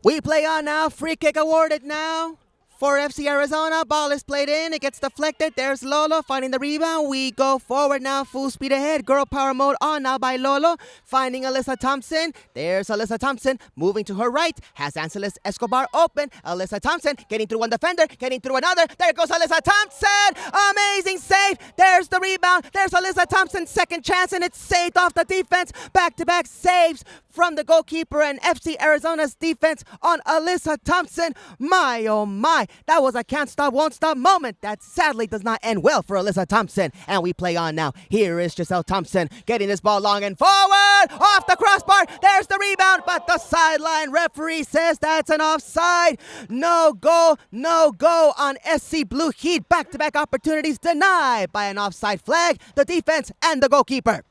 We play on now. Free kick awarded now for FC Arizona. Ball is played in. It gets deflected. There's Lolo finding the rebound. We go forward now. Full speed ahead. Girl power mode on now by Lolo. Finding Alyssa Thompson. There's Alyssa Thompson moving to her right. Has Angeles Escobar open. Alyssa Thompson getting through one defender. Getting through another. There goes Alyssa Thompson. Amazing save. There's the rebound. There's Alyssa Thompson's second chance, and it's saved off the defense. Back-to-back saves from the goalkeeper and FC Arizona's defense on Alyssa Thompson. My, oh my. That was a can't stop, won't stop moment that sadly does not end well for Alyssa Thompson. And we play on now. Here is Giselle Thompson getting this ball long and forward. Off the crossbar. There's the rebound, but the sideline referee says that's an offside. No goal on SC Blue Heat. Back-to-back opportunities denied by an offside flag. The defense and the goalkeeper.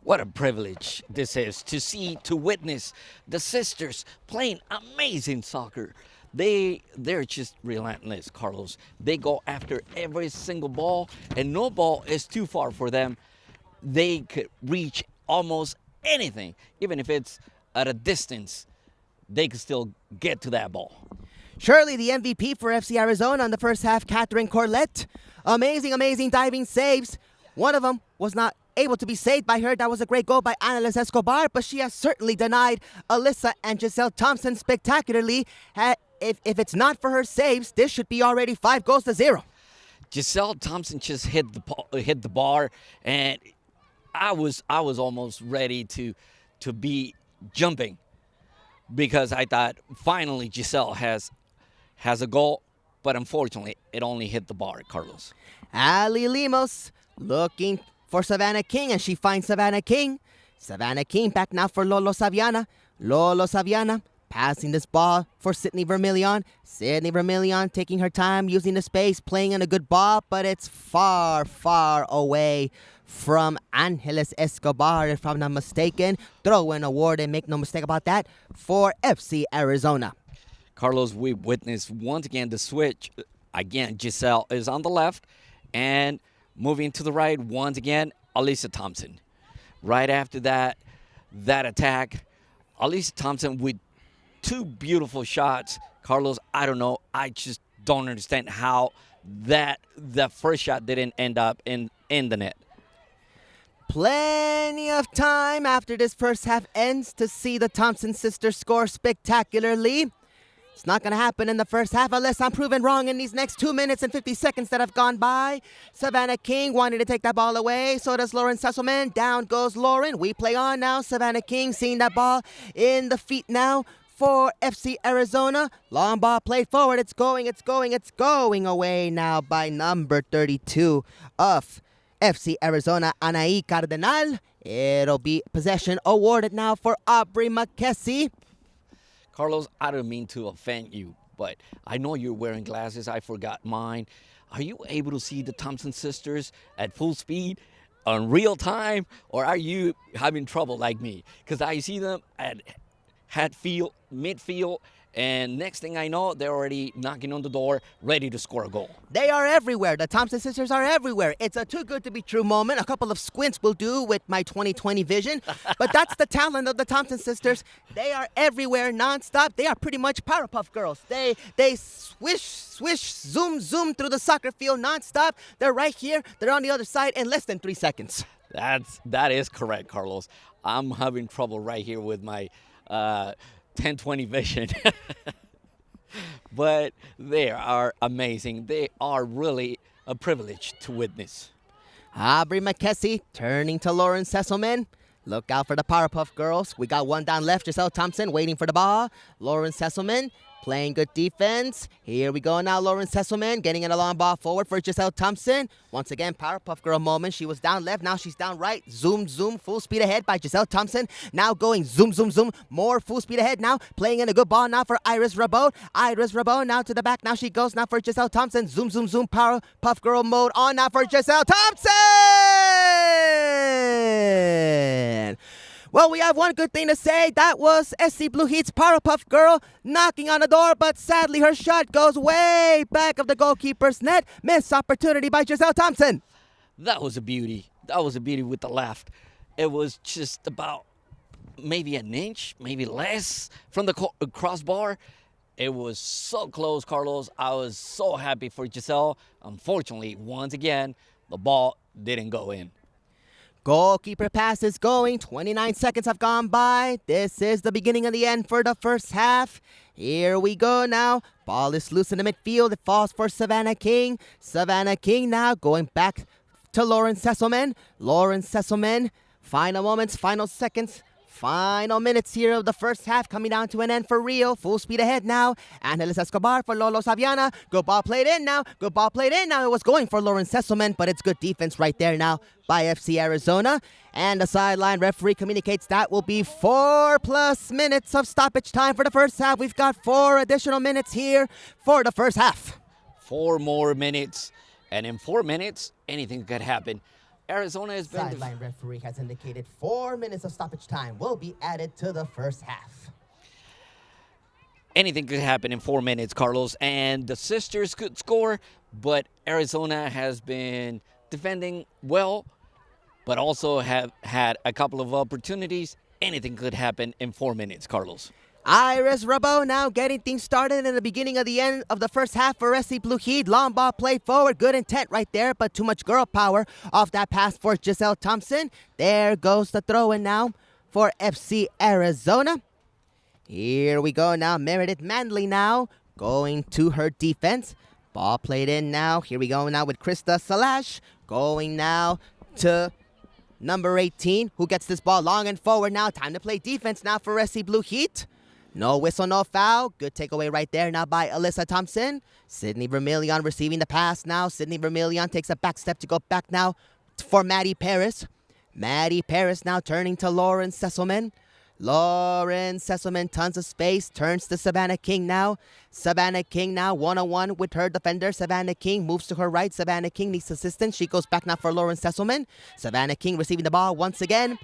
What a privilege this is to witness the sisters playing amazing soccer. They're just relentless, Carlos. They go after every single ball, and no ball is too far for them. They could reach almost anything, even if it's at a distance. They could still get to that ball. Surely the MVP for FC Arizona in the first half, Catherine Corlett. Amazing diving saves. One of them was not able to be saved by her. That was a great goal by Angeles Escobar, but she has certainly denied Alyssa and Giselle Thompson spectacularly. If it's not for her saves, this should be already 5-0. Giselle Thompson just hit the bar, and I was almost ready to be jumping because I thought finally Giselle has a goal, but unfortunately it only hit the bar, Carlos. Ali Limos looking for Savannah King, and she finds Savannah King. Savannah King back now for Lolo Saviana. Lolo Saviana passing this ball for Sydney Vermillion. Sydney Vermillion taking her time, using the space, playing in a good ball, but it's far, far away from Angeles Escobar, if I'm not mistaken. Throw-in award, and make no mistake about that, for FC Arizona. Carlos, we witnessed once again the switch. Again, Giselle is on the left, and moving to the right once again, Alyssa Thompson. Right after that attack, Alyssa Thompson with two beautiful shots. Carlos, I don't know. I just don't understand how that first shot didn't end up in the net. Plenty of time after this first half ends to see the Thompson sisters score spectacularly. It's not going to happen in the first half unless I'm proven wrong in these next 2 minutes and 50 seconds that have gone by. Savannah King wanted to take that ball away. So does Lauren Sesselman. Down goes Lauren. We play on now. Savannah King seeing that ball in the feet now for FC Arizona. Long ball played forward. It's going away now by number 32 of FC Arizona, Anaí Cardenal. It'll be possession awarded now for Aubrey McKessie. Carlos, I don't mean to offend you, but I know you're wearing glasses. I forgot mine. Are you able to see the Thompson sisters at full speed on real time, or are you having trouble like me? Because I see them at midfield, and next thing I know, they're already knocking on the door, ready to score a goal. They are everywhere. The Thompson sisters are everywhere. It's a too good to be true moment. A couple of squints will do with my 20/20 vision. But that's the talent of the Thompson sisters. They are everywhere nonstop. They are pretty much Powerpuff Girls. They swish, zoom through the soccer field nonstop. They're right here. They're on the other side in less than 3 seconds. That is correct, Carlos. I'm having trouble right here with my 10/20 vision. But they are amazing. They are really a privilege to witness. Aubrey McKessie turning to Lauren Sesselman. Look out for the Powerpuff Girls. We got one down left. Giselle Thompson waiting for the ball. Lauren Sesselman playing good defense. Here we go now. Lauren Sesselman getting in a long ball forward for Giselle Thompson. Once again, Powerpuff Girl moment. She was down left. Now she's down right. Zoom. Full speed ahead by Giselle Thompson. Now going zoom. More full speed ahead now. Playing in a good ball now for Iris Rabot. Iris Rabot now to the back. Now she goes now for Giselle Thompson. Zoom. Powerpuff Girl mode on now for Giselle Thompson. Well, we have one good thing to say. That was SC Blue Heat's Powerpuff Girl knocking on the door, but sadly her shot goes way back of the goalkeeper's net. Missed opportunity by Giselle Thompson. That was a beauty. That was a beauty with the left. It was just about maybe an inch, maybe less from the crossbar. It was so close, Carlos. I was so happy for Giselle. Unfortunately, once again, the ball didn't go in. Goalkeeper pass is going. 29 seconds have gone by. This is the beginning of the end for the first half. Here we go now. Ball is loose in the midfield. It falls for Savannah King. Savannah King now going back to Lauren Sesselman. Lauren Sesselman. Final moments, final seconds. Final minutes here of the first half coming down to an end for Rio. Full speed ahead now. Angeles Escobar for Lolo Saviana. Good ball played in now. It was going for Lauren Sesselman, but it's good defense right there now by FC Arizona. And the sideline referee communicates that will be 4+ minutes of stoppage time for the first half. We've got 4 additional minutes here for the first half. 4 more minutes. And in 4 minutes, anything could happen. Arizona has been... Sideline referee has indicated 4 minutes of stoppage time will be added to the first half. Anything could happen in 4 minutes, Carlos, and the sisters could score, but Arizona has been defending well, but also have had a couple of opportunities. Anything could happen in 4 minutes, Carlos. Iris Rabot now getting things started in the beginning of the end of the first half for SC Blue Heat. Long ball played forward. Good intent right there, but too much girl power off that pass for Giselle Thompson. There goes the throw-in now for FC Arizona. Here we go now. Meredith Manley now going to her defense. Ball played in now. Here we go now with Krista Salash. Going now to number 18, who gets this ball long and forward now. Time to play defense now for SC Blue Heat. No whistle, no foul. Good takeaway right there now by Alyssa Thompson. Sydney Vermillion receiving the pass now. Sydney Vermillion takes a back step to go back now for Maddie Paris. Maddie Paris now turning to Lauren Sesselman. Lauren Sesselman, tons of space, turns to Savannah King now. Savannah King now one-on-one with her defender. Savannah King moves to her right. Savannah King needs assistance. She goes back now for Lauren Sesselman. Savannah King receiving the ball once again.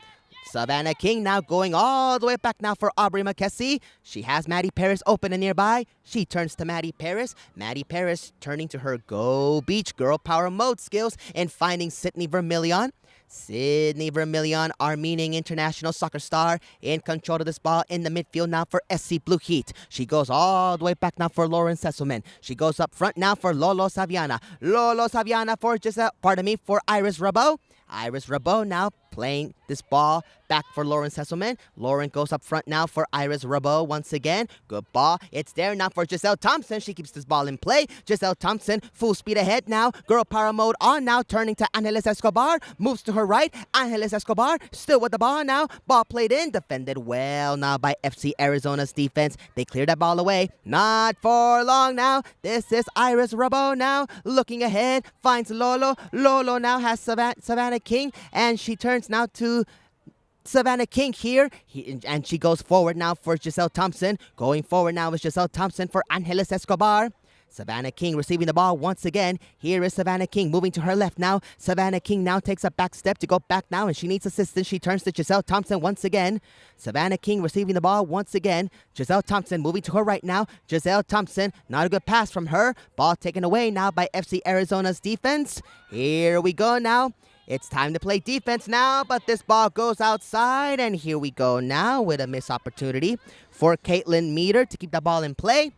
Savannah King now going all the way back now for Aubrey McKessie. She has Maddie Paris open and nearby. She turns to Maddie Paris. Maddie Paris turning to her Go Beach Girl Power Mode skills and finding Sydney Vermillion. Sydney Vermillion, Armenian international soccer star, in control of this ball in the midfield now for SC Blue Heat. She goes all the way back now for Lauren Sesselman. She goes up front now for Lolo Saviana. Lolo Saviana for Iris Rabot. Iris Rabot now playing this ball back for Lauren Sesselman. Lauren goes up front now for Iris Rabot once again. Good ball. It's there now for Giselle Thompson. She keeps this ball in play. Giselle Thompson full speed ahead now. Girl power mode on now. Turning to Angeles Escobar. Moves to her right. Angeles Escobar still with the ball now. Ball played in. Defended well now by FC Arizona's defense. They clear that ball away. Not for long now. This is Iris Rabot now. Looking ahead. Finds Lolo. Lolo now has Savannah King. And she turns now to Savannah King here, and she goes forward now for Giselle Thompson. Going forward now is Giselle Thompson for Angeles Escobar. Savannah King receiving the ball once again. Here is Savannah King moving to her left now. Savannah King now takes a back step to go back now, and she needs assistance. She turns to Giselle Thompson once again. Savannah King receiving the ball once again. Giselle Thompson moving to her right now. Giselle Thompson, not a good pass from her. Ball taken away now by FC Arizona's defense. Here we go now. It's time to play defense now, but this ball goes outside, and here we go now with a missed opportunity for Caitlin Meter to keep the ball in play.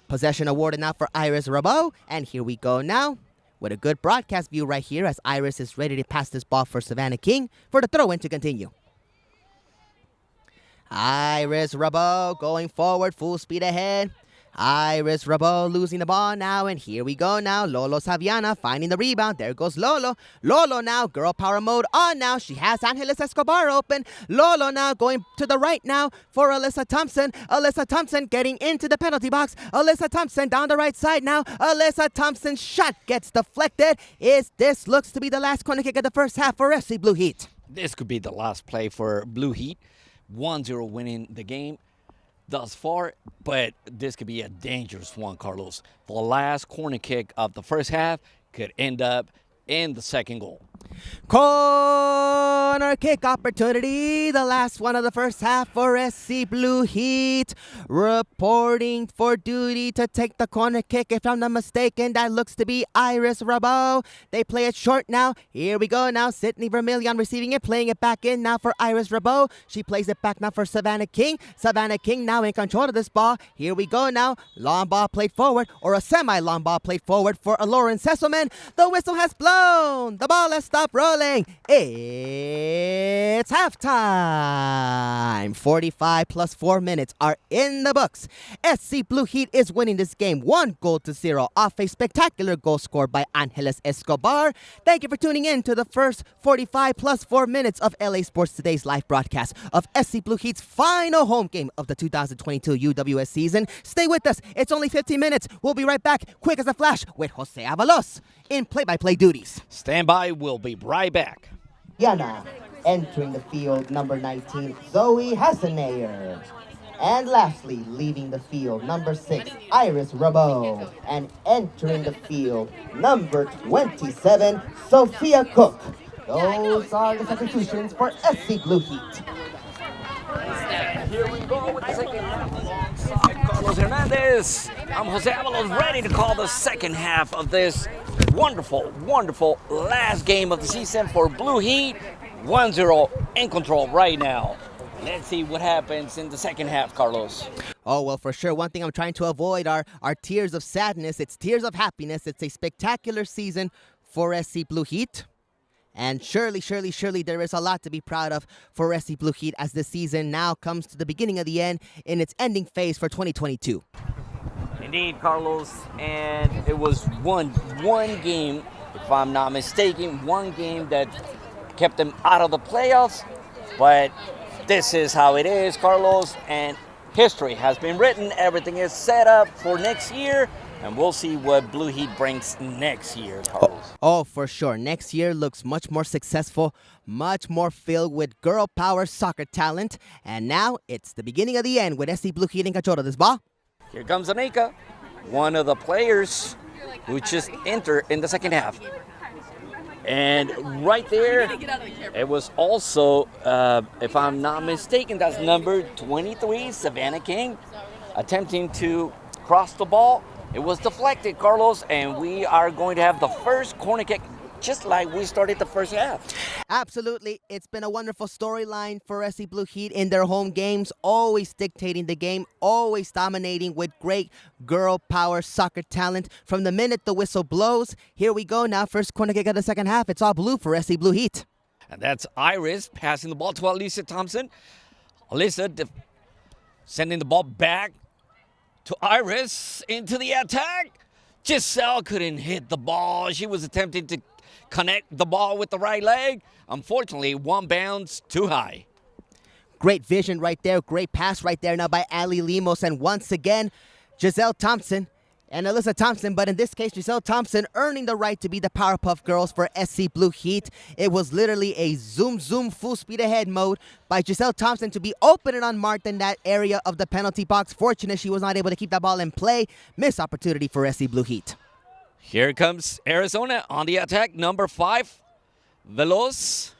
Possession awarded now for Iris Rabot, and here we go now with a good broadcast view right here as Iris is ready to pass this ball for Savannah King for the throw-in to continue. Iris Rabot going forward, full speed ahead. Iris Rabot losing the ball now, and here we go now. Lolo Saviana finding the rebound. There goes Lolo. Lolo now, girl power mode on now. She has Angeles Escobar open. Lolo now going to the right now for Alyssa Thompson. Alyssa Thompson getting into the penalty box. Alyssa Thompson down the right side now. Alyssa Thompson's shot gets deflected. This looks to be the last corner kick of the first half for FC Blue Heat. This could be the last play for Blue Heat. 1-0 winning the game thus far, but this could be a dangerous one, Carlos. The last corner kick of the first half could end up in the second goal. Corner kick opportunity, the last one of the first half for SC Blue Heat. Reporting for duty to take the corner kick, if I'm not mistaken, that looks to be Iris Rabot. They play it short now. Here we go now. Sydney Vermillion receiving it, playing it back in now for Iris Rabot. She plays it back now for Savannah King. Savannah King now in control of this ball. Here we go now. Long ball played forward, or a semi-long ball played forward for Lauren Sesselman. The whistle has blown. The ball has stopped rolling. It's halftime. 45 plus 4 minutes are in the books. SC Blue Heat is winning this game 1-0 off a spectacular goal scored by Angeles Escobar. Thank you for tuning in to the first 45 plus 4 minutes of LA Sports Today's live broadcast of SC Blue Heat's final home game of the 2022 UWS season. Stay with us. It's only 15 minutes. We'll be right back, quick as a flash, with Jose Avalos in play-by-play duties. Stand by. We'll be right back. Yana entering the field, number 19, Zoe Hassenayer. And lastly, leaving the field, number 6, Iris Rabot. And entering the field, number 27, Sophia Cook. Those are the substitutions for SC Blue Heat. Here we go with the second half alongside Carlos Hernandez. I'm Jose Avalos, ready to call the second half of this wonderful, wonderful last game of the season for Blue Heat. 1-0 in control right now. Let's see what happens in the second half, Carlos. Oh, well, for sure. One thing I'm trying to avoid are tears of sadness. It's tears of happiness. It's a spectacular season for SC Blue Heat. And surely, there is a lot to be proud of for SC Blue Heat as the season now comes to the beginning of the end in its ending phase for 2022. Indeed, Carlos, and it was one game, if I'm not mistaken, one game that kept them out of the playoffs. But this is how it is, Carlos, and history has been written. Everything is set up for next year, and we'll see what Blue Heat brings next year, Carlos. Oh, for sure. Next year looks much more successful, much more filled with girl power soccer talent. And now it's the beginning of the end with SC Blue Heat in Cachorro. This ball. Here comes Anika, one of the players who just entered in the second half. And right there, it was also, if I'm not mistaken, that's number 23, Savannah King, attempting to cross the ball. It was deflected, Carlos, and we are going to have the first corner kick just like we started the first half. Absolutely. It's been a wonderful storyline for SC Blue Heat in their home games, always dictating the game, always dominating with great girl power soccer talent. From the minute the whistle blows, here we go now. First corner kick of the second half. It's all blue for SC Blue Heat. And that's Iris passing the ball to Alyssa Thompson. Alyssa sending the ball back to Iris into the attack. Giselle couldn't hit the ball. She was attempting to connect the ball with the right leg. Unfortunately, one bounce too high. Great vision right there. Great pass right there now by Ali Limos. And once again, Giselle Thompson and Alyssa Thompson, but in this case, Giselle Thompson earning the right to be the Powerpuff Girls for SC Blue Heat. It was literally a zoom, full speed ahead mode by Giselle Thompson to be open and unmarked in that area of the penalty box. Fortunate she was not able to keep that ball in play. Missed opportunity for SC Blue Heat. Here comes Arizona on the attack, number 5, Veloz.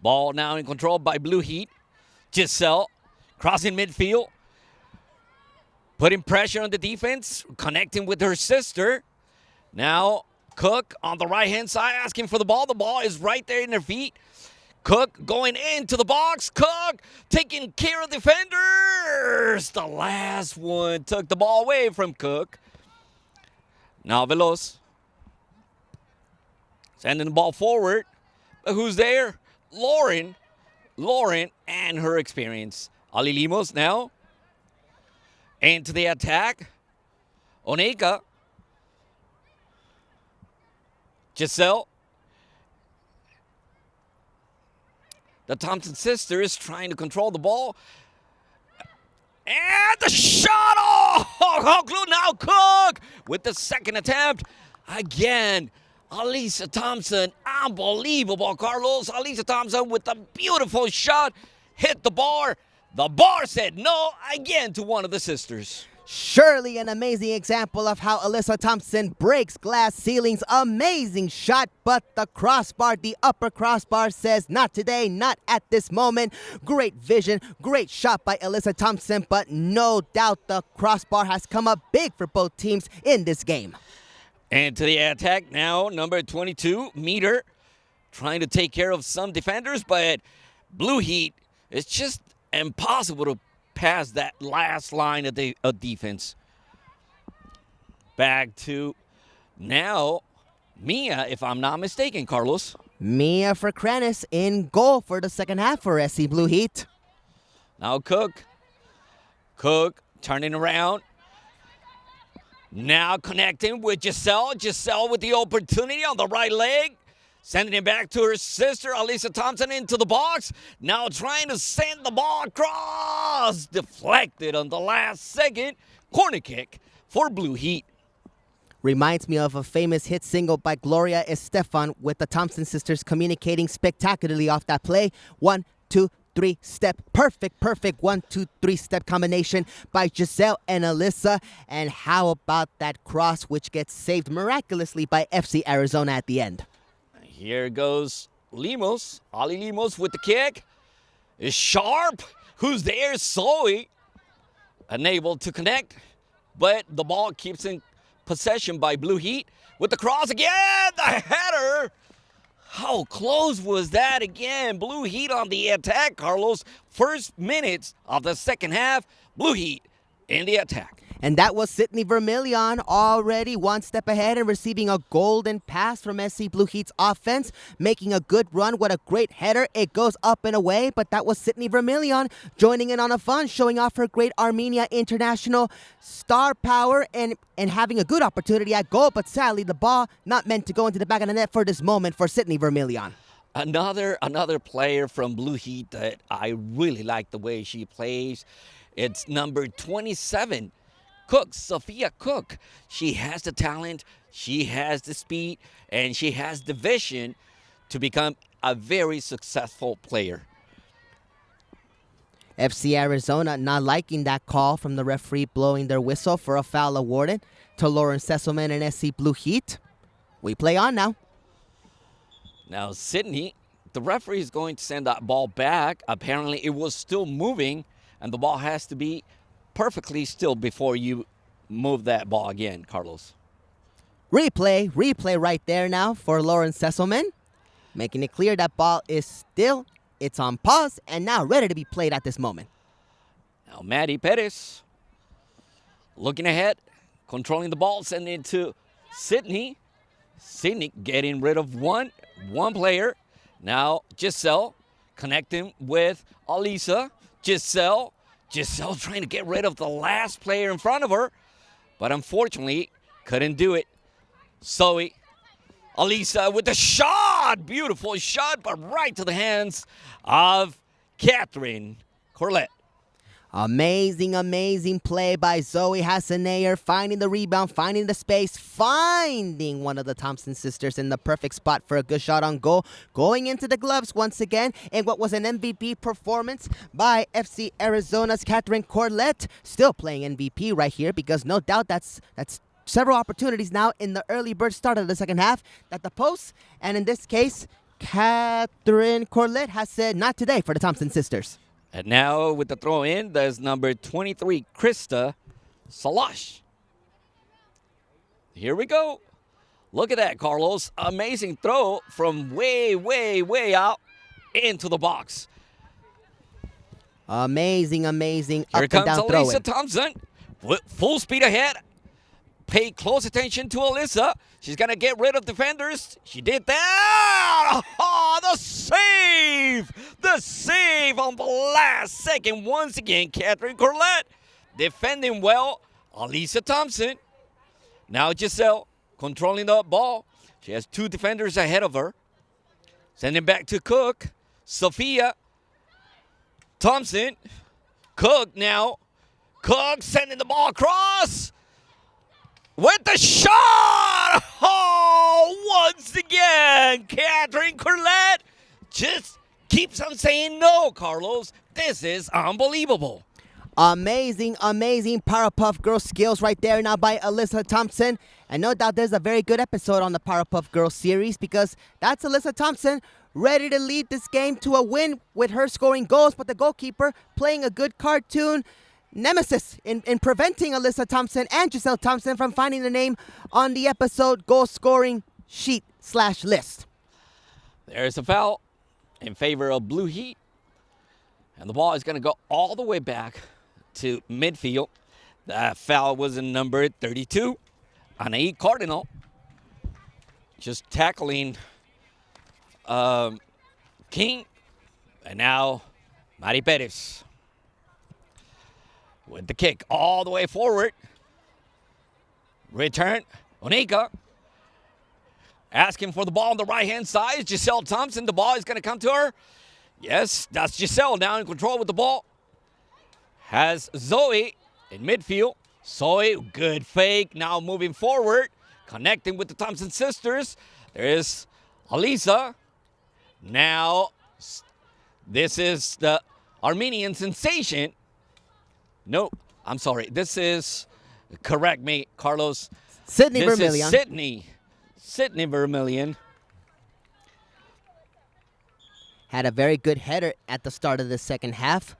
Ball now in control by Blue Heat. Giselle crossing midfield, putting pressure on the defense, connecting with her sister. Now Cook on the right-hand side asking for the ball. The ball is right there in her feet. Cook going into the box. Cook taking care of defenders. The last one took the ball away from Cook. Now Veloz sending the ball forward. But who's there? Lauren and her experience. Ali Limos now into the attack. Oneka. Giselle. The Thompson sisters trying to control the ball. And the shot! Oh, how close now, Cook with the second attempt. Again, Alyssa Thompson, unbelievable, Carlos. Alyssa Thompson with a beautiful shot, hit the bar. The bar said no again to one of the sisters. Surely an amazing example of how Alyssa Thompson breaks glass ceilings. Amazing shot, but the crossbar, the upper crossbar says not today, not at this moment. Great vision, great shot by Alyssa Thompson, but no doubt the crossbar has come up big for both teams in this game. And to the attack now, number 22, Meter, trying to take care of some defenders, but Blue Heat, it's just impossible to pass that last line of defense. Back to now Mia, if I'm not mistaken, Carlos. Mia for Kranis in goal for the second half for SC Blue Heat. Now Cook turning around. Now connecting with Giselle. Giselle with the opportunity on the right leg. Sending it back to her sister, Alyssa Thompson, into the box. Now trying to send the ball across. Deflected on the last second. Corner kick for Blue Heat. Reminds me of a famous hit single by Gloria Estefan with the Thompson sisters communicating spectacularly off that play. 1, 2, 3 step. Perfect 1, 2, 3 step combination by Giselle and Alyssa. And how about that cross which gets saved miraculously by FC Arizona at the end? Here goes Limos. Ali Limos with the kick. Is sharp. Who's there? Zoe. Unable to connect. But the ball keeps in possession by Blue Heat. With the cross again. The header. How close was that again? Blue Heat on the attack, Carlos. First minutes of the second half. Blue Heat in the attack. And that was Sydney Vermillion already one step ahead and receiving a golden pass from SC Blue Heat's offense, making a good run with a great header. It goes up and away, but that was Sydney Vermillion joining in on the fun, showing off her great Armenia international star power and having a good opportunity at goal, but sadly the ball not meant to go into the back of the net for this moment for Sydney Vermillion. Another player from Blue Heat that I really like the way she plays. It's number 27. Cook, Sophia Cook. She has the talent, she has the speed, and she has the vision to become a very successful player. FC Arizona not liking that call from the referee blowing their whistle for a foul awarded to Lauren Sesselman and SC Blue Heat. We play on now. Now, Sydney, the referee is going to send that ball back. Apparently, it was still moving, and the ball has to be perfectly still before you move that ball again, Carlos. Replay right there now for Lauren Sesselman, making it clear that ball is still, it's on pause, and now ready to be played at this moment. Now, Maddie Perez looking ahead, controlling the ball, sending it to Sydney. Sydney getting rid of one player. Now, Giselle connecting with Alisa. Giselle trying to get rid of the last player in front of her, but unfortunately couldn't do it. Zoe, Alisa with the shot. Beautiful shot, but right to the hands of Catherine Corlett. Amazing play by Zoe Hassaneyer, finding the rebound, finding the space, finding one of the Thompson sisters in the perfect spot for a good shot on goal, going into the gloves once again, and what was an MVP performance by FC Arizona's Catherine Corlett, still playing MVP right here, because no doubt that's several opportunities now in the early bird start of the second half at the post, and in this case, Catherine Corlett has said not today for the Thompson sisters. And now with the throw in, there's number 23, Krista Salash. Here we go. Look at that, Carlos. Amazing throw from way out into the box. Amazing Here up and comes down throw Alisa Thompson. Full speed ahead. Pay close attention to Alisa. She's going to get rid of defenders. She did that. Oh, the save. The save on the last second. Once again, Catherine Corlett defending well. Alisa Thompson. Now Giselle controlling the ball. She has two defenders ahead of her. Sending back to Cook. Sophia Thompson. Cook now. Cook sending the ball across. With the shot! Oh, once again, Catherine Corlett just keeps on saying no, Carlos. This is unbelievable. Amazing Powerpuff Girls skills right there now by Alisa Thompson. And no doubt there's a very good episode on the Powerpuff Girls series, because that's Alisa Thompson ready to lead this game to a win with her scoring goals, but the goalkeeper playing a good cartoon nemesis in preventing Alisa Thompson and Giselle Thompson from finding the name on the episode goal scoring sheet/list. There's a foul in favor of Blue Heat. And the ball is going to go all the way back to midfield. That foul was in number 32, Anaí Cardinal. Just tackling King. And now Mari Perez with the kick all the way forward. Return. Onika asking for the ball on the right-hand side. Giselle Thompson. The ball is going to come to her. Yes, that's Giselle now in control with the ball. Has Zoe in midfield. Zoe, good fake. Now moving forward. Connecting with the Thompson sisters. There is Alisa. Now, this is the Armenian sensation. No, I'm sorry. This is, correct me, Carlos. Sydney Vermillion. This is Sydney Vermillion. Had a very good header at the start of the second half.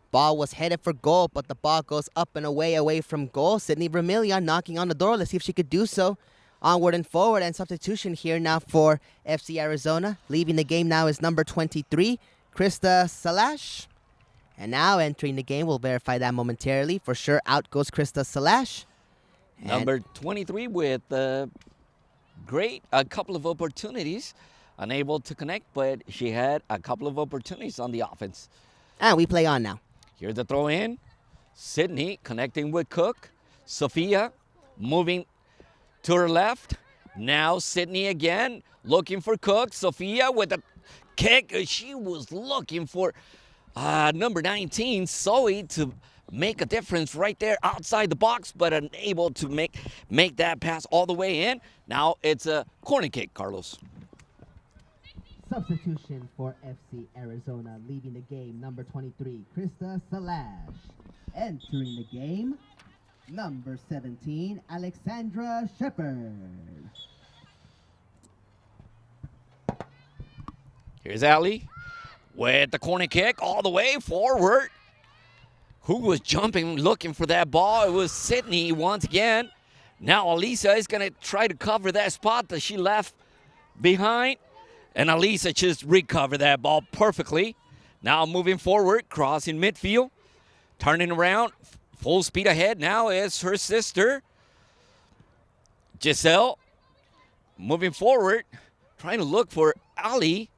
Ball was headed for goal, but the ball goes up and away from goal. Sydney Vermillion knocking on the door. Let's see if she could do so. Onward and forward, and substitution here now for FC Arizona. Leaving the game now is number 23, Krista Salash. And now entering the game, we'll verify that momentarily. For sure, out goes Krista Salash. Number 23 with a couple of opportunities. Unable to connect, but she had a couple of opportunities on the offense. And we play on now. Here's the throw in. Sydney connecting with Cook. Sophia moving to her left. Now Sydney again looking for Cook. Sophia with a kick. She was looking for number 19, Zoe, to make a difference right there outside the box, but unable to make that pass all the way in. Now it's a corner kick, Carlos. Substitution for FC Arizona, leaving the game, number 23, Krista Salash. Entering the game, number 17, Alexandra Shepard. Here's Ali with the corner kick all the way forward. Who was jumping, looking for that ball? It was Sydney once again. Now Elisa is going to try to cover that spot that she left behind. And Elisa just recovered that ball perfectly. Now moving forward, crossing midfield, turning around, full speed ahead. Now is her sister, Giselle, moving forward, trying to look for Ali.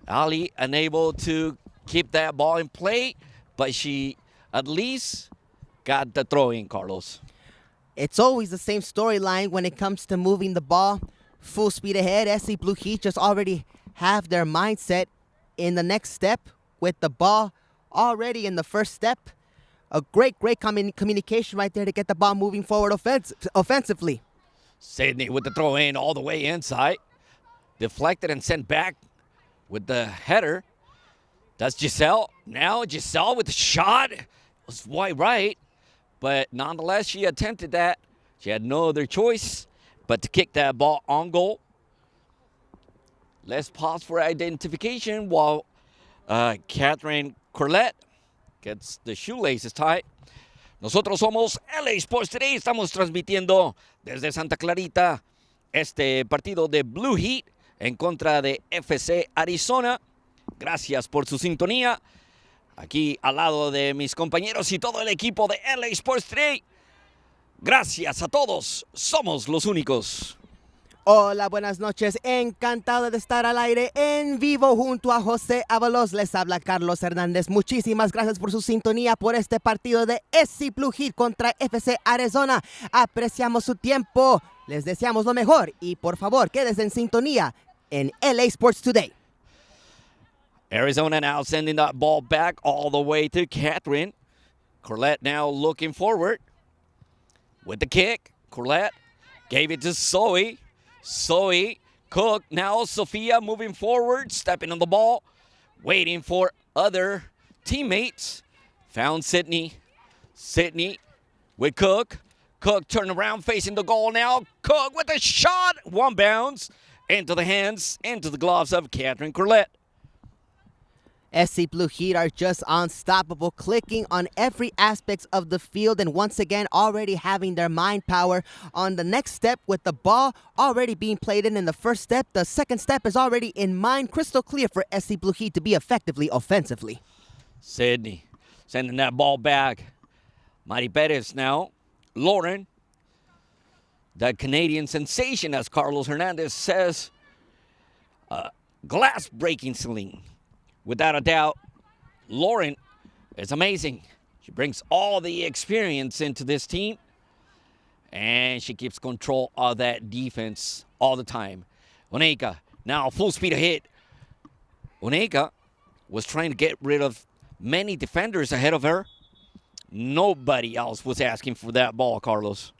Ali unable to keep that ball in play, but she at least got the throw in, Carlos. It's always the same storyline when it comes to moving the ball. Full speed ahead. SC Blue Heat just already have their mindset in the next step with the ball already in the first step. A great communication right there to get the ball moving forward offensively. Sydney with the throw in all the way inside. Deflected and sent back with the header. That's Giselle. Now Giselle with the shot. It was wide right, but nonetheless she attempted that. She had no other choice but to kick that ball on goal. Let's pause for identification while Catherine Corlett gets the shoelaces tied. Nosotros somos LA Sports Today. Estamos transmitiendo desde Santa Clarita este partido de Blue Heat en contra de FC Arizona. Gracias por su sintonía. Aquí al lado de mis compañeros y todo el equipo de LA Sports Today. Gracias a todos, somos los únicos. Hola, buenas noches. Encantado de estar al aire en vivo junto a José Ábalos. Les habla Carlos Hernández. Muchísimas gracias por su sintonía por este partido de SC Blue Heat contra FC Arizona. Apreciamos su tiempo. Les deseamos lo mejor y por favor, quédense en sintonía en LA Sports Today. Arizona now sending that ball back all the way to Catherine. Corlett now looking forward. With the kick, Corlett gave it to Zoe. Zoe, Cook, now Sophia moving forward, stepping on the ball, waiting for other teammates. Found Sydney. Sydney with Cook. Cook turn around facing the goal now. Cook with a shot. One bounce into the hands, into the gloves of Catherine Corlett. SC Blue Heat are just unstoppable, clicking on every aspect of the field and once again already having their mind power on the next step with the ball already being played in the first step. The second step is already in mind, crystal clear for SC Blue Heat to be effectively offensively. Sydney sending that ball back. Mari Perez now. Lauren, the Canadian sensation, as Carlos Hernandez says, glass-breaking ceiling. Without a doubt, Lauren is amazing. She brings all the experience into this team, and she keeps control of that defense all the time. Oneka now full speed ahead. Oneka was trying to get rid of many defenders ahead of her. Nobody else was asking for that ball, Carlos.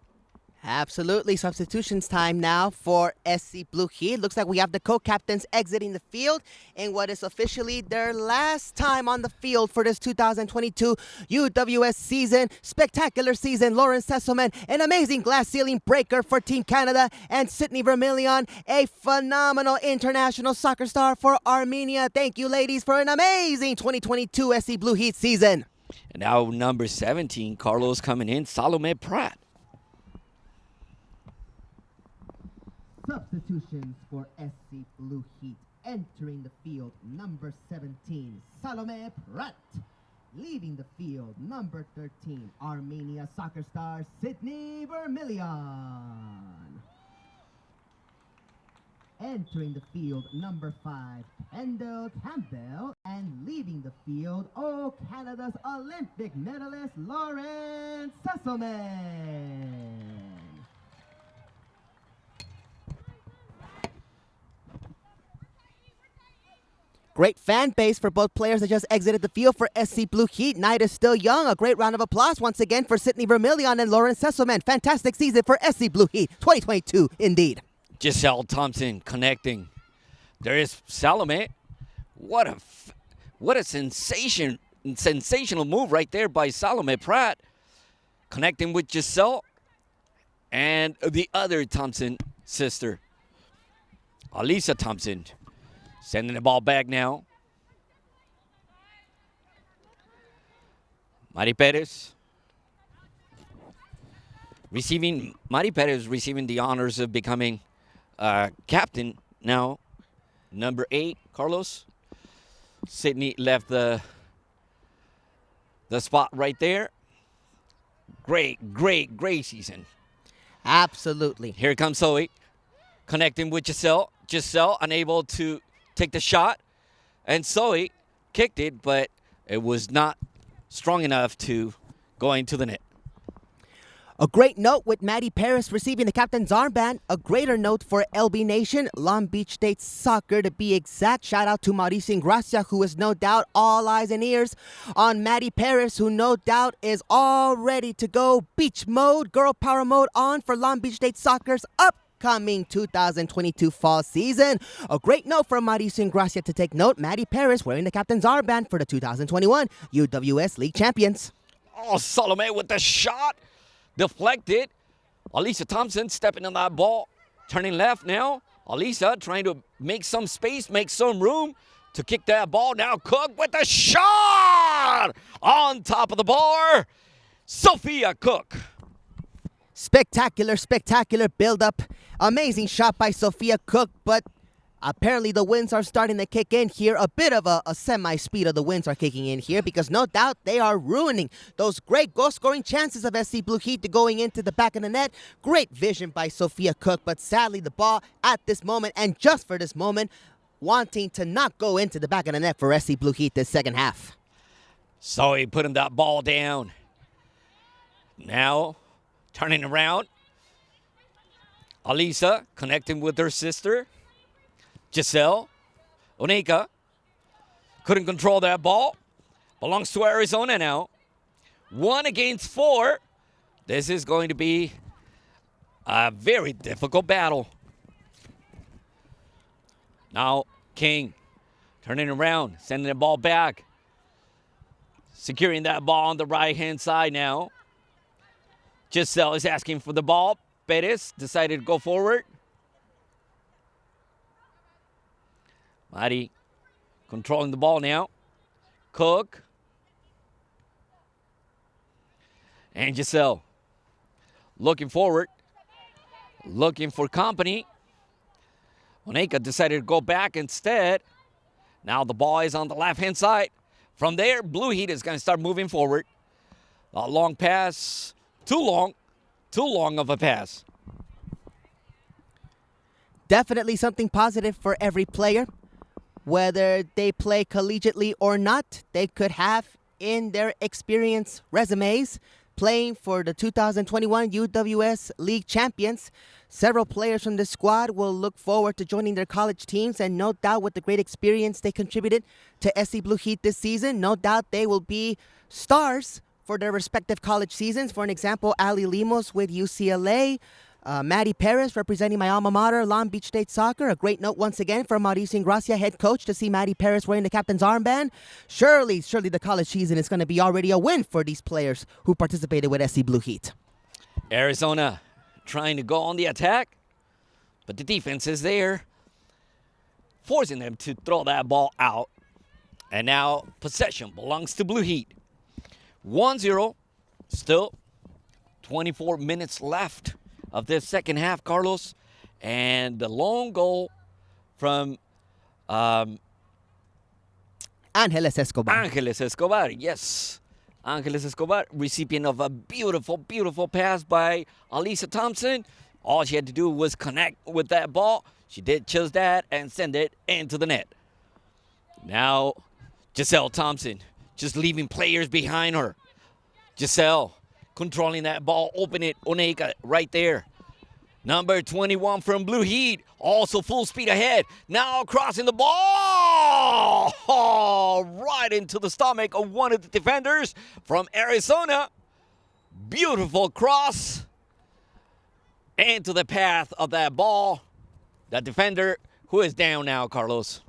Absolutely. Substitutions time now for SC Blue Heat. Looks like we have the co-captains exiting the field in what is officially their last time on the field for this 2022 UWS season. Spectacular season. Lauren Sesselman, an amazing glass ceiling breaker for Team Canada, and Sydney Vermillion, a phenomenal international soccer star for Armenia. Thank you, ladies, for an amazing 2022 SC Blue Heat season. And now number 17, Carlos coming in, Salome Pratt. Substitutions for SC Blue Heat. Entering the field, number 17, Salome Pratt. Leaving the field, number 13, Armenia soccer star Sydney Vermillion. Entering the field, number 5, Kendall Campbell. And leaving the field, Canada's Olympic medalist, Lauren Sesselman. Great fan base for both players that just exited the field for SC Blue Heat. Night is still young. A great round of applause once again for Sydney Vermillion and Lauren Sesselman. Fantastic season for SC Blue Heat 2022 indeed. Giselle Thompson connecting. There is Salome. What a sensational move right there by Salome Pratt. Connecting with Giselle and the other Thompson sister, Alisa Thompson. Sending the ball back now. Mari Perez receiving the honors of becoming captain now. Number 8, Carlos. Sydney left the spot right there. Great season. Absolutely. Here comes Zoe, connecting with Giselle. Giselle unable to take the shot, and Zoe kicked it, but it was not strong enough to go into the net. A great note with Maddie Paris receiving the captain's armband. A greater note for LB Nation, Long Beach State Soccer to be exact. Shout out to Mauricio Ingracia, who is no doubt all eyes and ears on Maddie Paris, who no doubt is all ready to go beach mode, girl power mode on for Long Beach State Soccer's upcoming 2022 fall season. A great note from Mauricio Ingracia to take note. Maddie Paris wearing the captain's armband for the 2021 UWS League champions. Oh, Salome with the shot. Deflected. Alisa Thompson stepping on that ball. Turning left now. Alisa trying to make some space, make some room to kick that ball. Now Cook with the shot! On top of the bar, Sophia Cook. Spectacular build-up. Amazing shot by Sophia Cook, but apparently the winds are starting to kick in here. A bit of a semi-speed of the winds are kicking in here because no doubt they are ruining those great goal-scoring chances of SC Blue Heat going into the back of the net. Great vision by Sophia Cook, but sadly the ball at this moment, and just for this moment, wanting to not go into the back of the net for SC Blue Heat this second half. So he putting that ball down. Now, turning around. Alisa connecting with her sister. Giselle, Oneka, couldn't control that ball. Belongs to Arizona now. 1 against 4. This is going to be a very difficult battle. Now, King turning around, sending the ball back. Securing that ball on the right-hand side now. Giselle is asking for the ball. Perez decided to go forward. Mari controlling the ball now. Cook. And Giselle looking forward. Looking for company. Oneka decided to go back instead. Now the ball is on the left-hand side. From there, Blue Heat is going to start moving forward. A long pass. Too long of a pass. Definitely something positive for every player. Whether they play collegiately or not, they could have in their experience resumes playing for the 2021 UWS League champions. Several players from the squad will look forward to joining their college teams, and no doubt with the great experience they contributed to SC Blue Heat this season, no doubt they will be stars for their respective college seasons. For an example, Ali Limos with UCLA, Maddie Perez representing my alma mater, Long Beach State Soccer. A great note once again from Mauricio Ingracia, head coach, to see Maddie Perez wearing the captain's armband. Surely the college season is going to be already a win for these players who participated with SC Blue Heat. Arizona trying to go on the attack, but the defense is there, forcing them to throw that ball out. And now possession belongs to Blue Heat. 1-0, still 24 minutes left of this second half, Carlos. And the long goal from... Angeles Escobar. Angeles Escobar, yes. Angeles Escobar, recipient of a beautiful, beautiful pass by Alisa Thompson. All she had to do was connect with that ball. She did just that and send it into the net. Now, Giselle Thompson just leaving players behind her. Giselle controlling that ball, open it, Oneka right there. Number 21 from Blue Heat, also full speed ahead. Now crossing the ball, right into the stomach of one of the defenders from Arizona. Beautiful cross into the path of that ball. The defender who is down now, Carlos.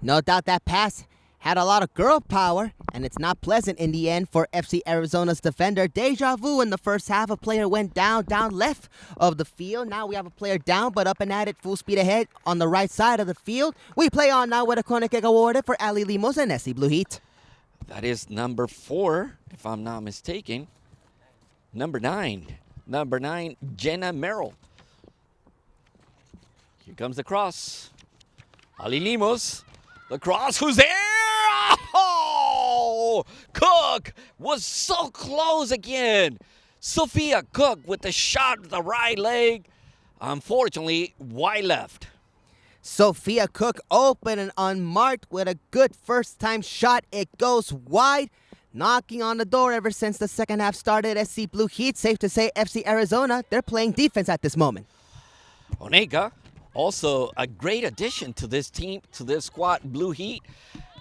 No doubt that pass had a lot of girl power, and it's not pleasant in the end for FC Arizona's defender. Deja vu in the first half. A player went down left of the field. Now we have a player down, but up and at it, full speed ahead on the right side of the field. We play on now with a corner kick awarded for Ali Limos and SC Blue Heat. That is number 4, if I'm not mistaken. Number 9, Jenna Merrill. Here comes the cross. Ali Limos, the cross, who's there? Oh, Cook was so close again. Sophia Cook with the shot with the right leg. Unfortunately, wide left. Sophia Cook open and unmarked with a good first-time shot. It goes wide, knocking on the door ever since the second half started. SC Blue Heat, safe to say FC Arizona, they're playing defense at this moment. Oneka, also a great addition to this team, to this squad, Blue Heat.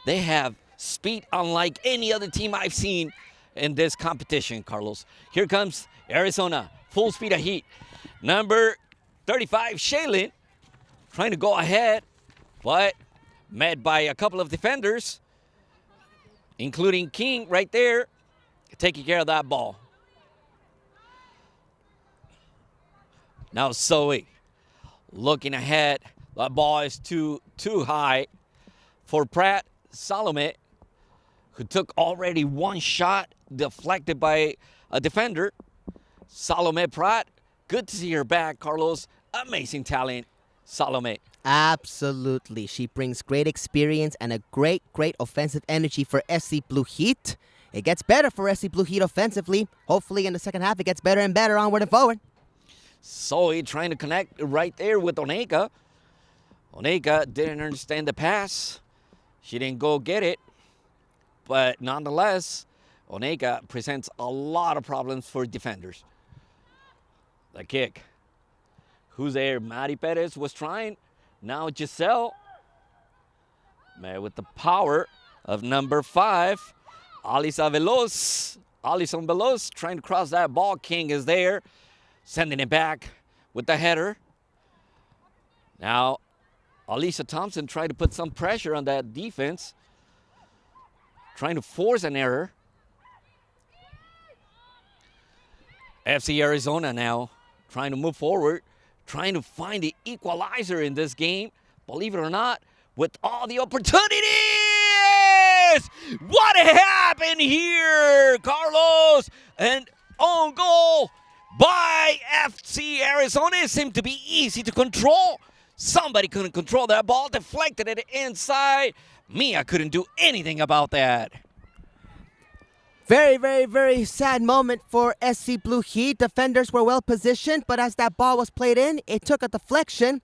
They have speed unlike any other team I've seen in this competition, Carlos. Here comes Arizona, full speed of Heat. Number 35, Shaylin, trying to go ahead, but met by a couple of defenders, including King right there, taking care of that ball. Now Zoe, looking ahead. That ball is too high for Pratt. Salome, who took already one shot deflected by a defender. Salome Pratt, good to see her back, Carlos. Amazing talent, Salome. Absolutely. She brings great experience and a great offensive energy for SC Blue Heat. It gets better for SC Blue Heat offensively. Hopefully in the second half it gets better and better onward and forward. Zoe trying to connect right there with Oneka. Oneka didn't understand the pass. She didn't go get it. But nonetheless, Oneka presents a lot of problems for defenders. The kick. Who's there? Mari Perez was trying. Now Giselle. With the power of number 5, Alison Veloz trying to cross that ball. King is there, sending it back with the header. Now, Alisa Thompson tried to put some pressure on that defense, trying to force an error. FC Arizona now trying to move forward, trying to find the equalizer in this game. Believe it or not, with all the opportunities! What happened here, Carlos? An own goal by FC Arizona. It seemed to be easy to control. Somebody couldn't control that ball, deflected it inside. Mia couldn't do anything about that. Very sad moment for SC Blue Heat. Defenders were well positioned, but as that ball was played in, it took a deflection.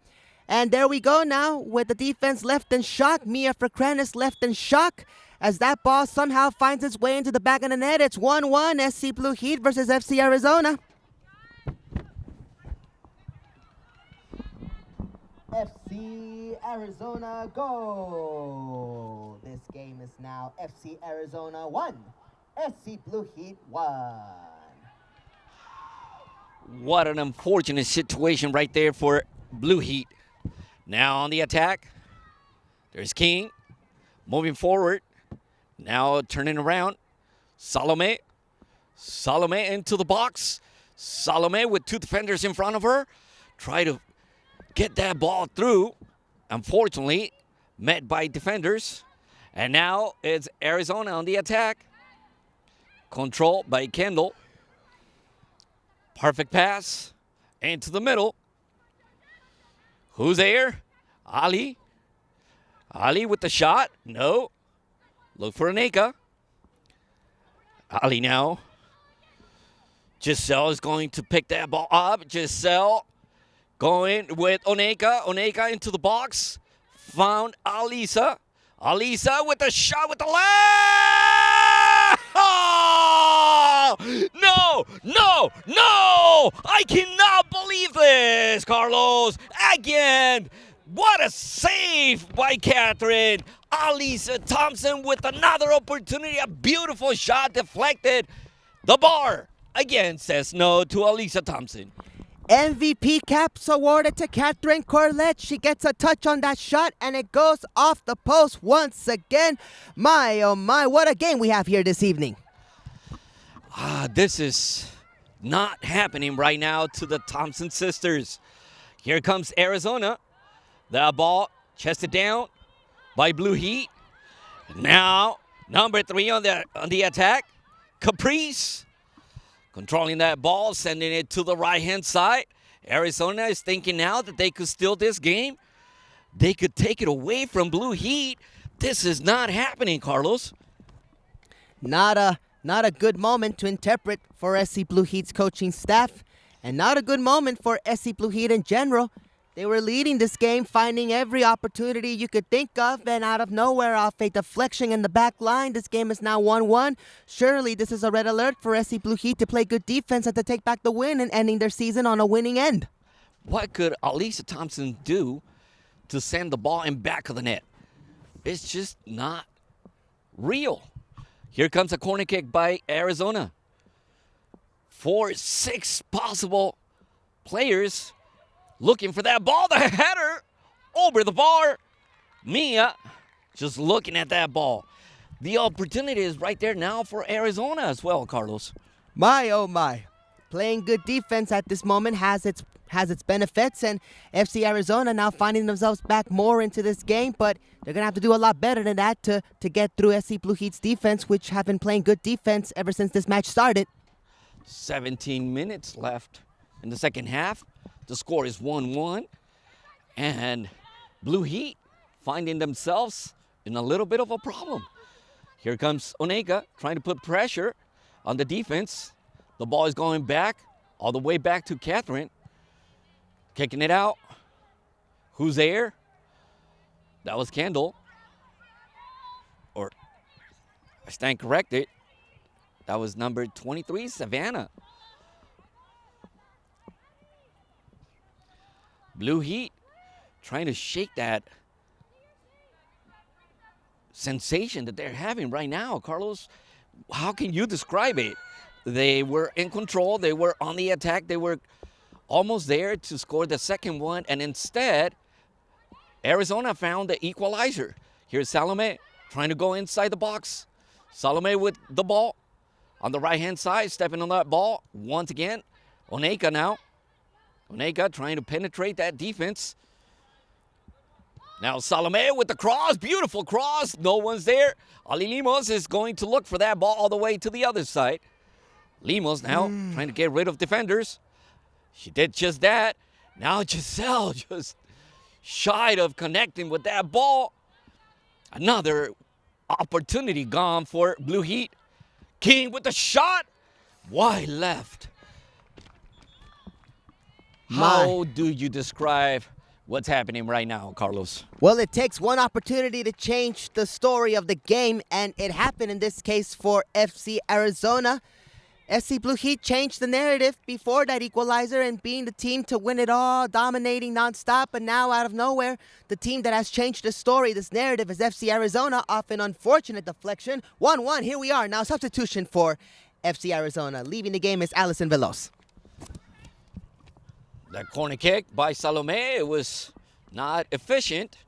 And there we go now with the defense left in shock. Mia Frekranis left in shock as that ball somehow finds its way into the back of the net. It's 1-1 SC Blue Heat versus FC Arizona. FC Arizona go. This game is now FC Arizona 1, SC Blue Heat 1. What an unfortunate situation right there for Blue Heat. Now on the attack, there's King moving forward. Now turning around, Salome into the box. Salome with 2 defenders in front of her. Try to get that ball through. Unfortunately, met by defenders. And now it's Arizona on the attack. Control by Kendall. Perfect pass into the middle. Who's there? Ali with the shot. No. Look for Oneka. Ali now. Giselle is going to pick that ball up. Giselle going with Oneka. Oneka into the box. Found Alisa. Alisa with a shot with the left. Oh! No, no, no! I cannot believe this, Carlos. Again, what a save by Catherine. Alisa Thompson with another opportunity. A beautiful shot deflected. The bar again says no to Alisa Thompson. MVP caps awarded to Catherine Corlett. She gets a touch on that shot, and it goes off the post once again. My, oh my, what a game we have here this evening. This is not happening right now to the Thompson sisters. Here comes Arizona. The ball chested down by Blue Heat. Now, number 3 on the attack, Caprice. Controlling that ball, sending it to the right-hand side. Arizona is thinking now that they could steal this game. They could take it away from Blue Heat. This is not happening, Carlos. Not a good moment to interpret for SC Blue Heat's coaching staff, and not a good moment for SC Blue Heat in general. They were leading this game, finding every opportunity you could think of, and out of nowhere, off a deflection in the back line, this game is now 1-1. Surely this is a red alert for SC Blue Heat to play good defense and to take back the win and ending their season on a winning end. What could Alisa Thompson do to send the ball in back of the net? It's just not real. Here comes a corner kick by Arizona. 4-6 possible players looking for that ball. The header over the bar. Mia just looking at that ball. The opportunity is right there now for Arizona as well, Carlos. My, oh my. Playing good defense at this moment has its benefits, and FC Arizona now finding themselves back more into this game, but they're going to have to do a lot better than that to get through SC Blue Heat's defense, which have been playing good defense ever since this match started. 17 minutes left in the second half. The score is 1-1, and Blue Heat finding themselves in a little bit of a problem. Here comes Oneka trying to put pressure on the defense. The ball is going back, all the way back to Catherine. Kicking it out. Who's there? That was Kendall. Or, I stand corrected. That was number 23, Savannah. Blue Heat trying to shake that sensation that they're having right now. Carlos, how can you describe it? They were in control. They were on the attack. They were almost there to score the second one, and instead, Arizona found the equalizer. Here's Salome trying to go inside the box. Salome with the ball on the right-hand side, stepping on that ball once again. Oneka now. Oneka trying to penetrate that defense. Now Salome with the cross, beautiful cross. No one's there. Ali Limos is going to look for that ball all the way to the other side. Limos now trying to get rid of defenders. She did just that. Now Giselle just shy of connecting with that ball. Another opportunity gone for Blue Heat. King with the shot. Wide left. How do you describe what's happening right now, Carlos? Well, it takes one opportunity to change the story of the game, and it happened in this case for FC Arizona. SC Blue Heat changed the narrative before that equalizer and being the team to win it all, dominating nonstop, but now out of nowhere, the team that has changed the story, this narrative, is FC Arizona off an unfortunate deflection. 1-1, here we are. Now substitution for FC Arizona. Leaving the game is Alison Veloz. That corner kick by Salome, it was not efficient.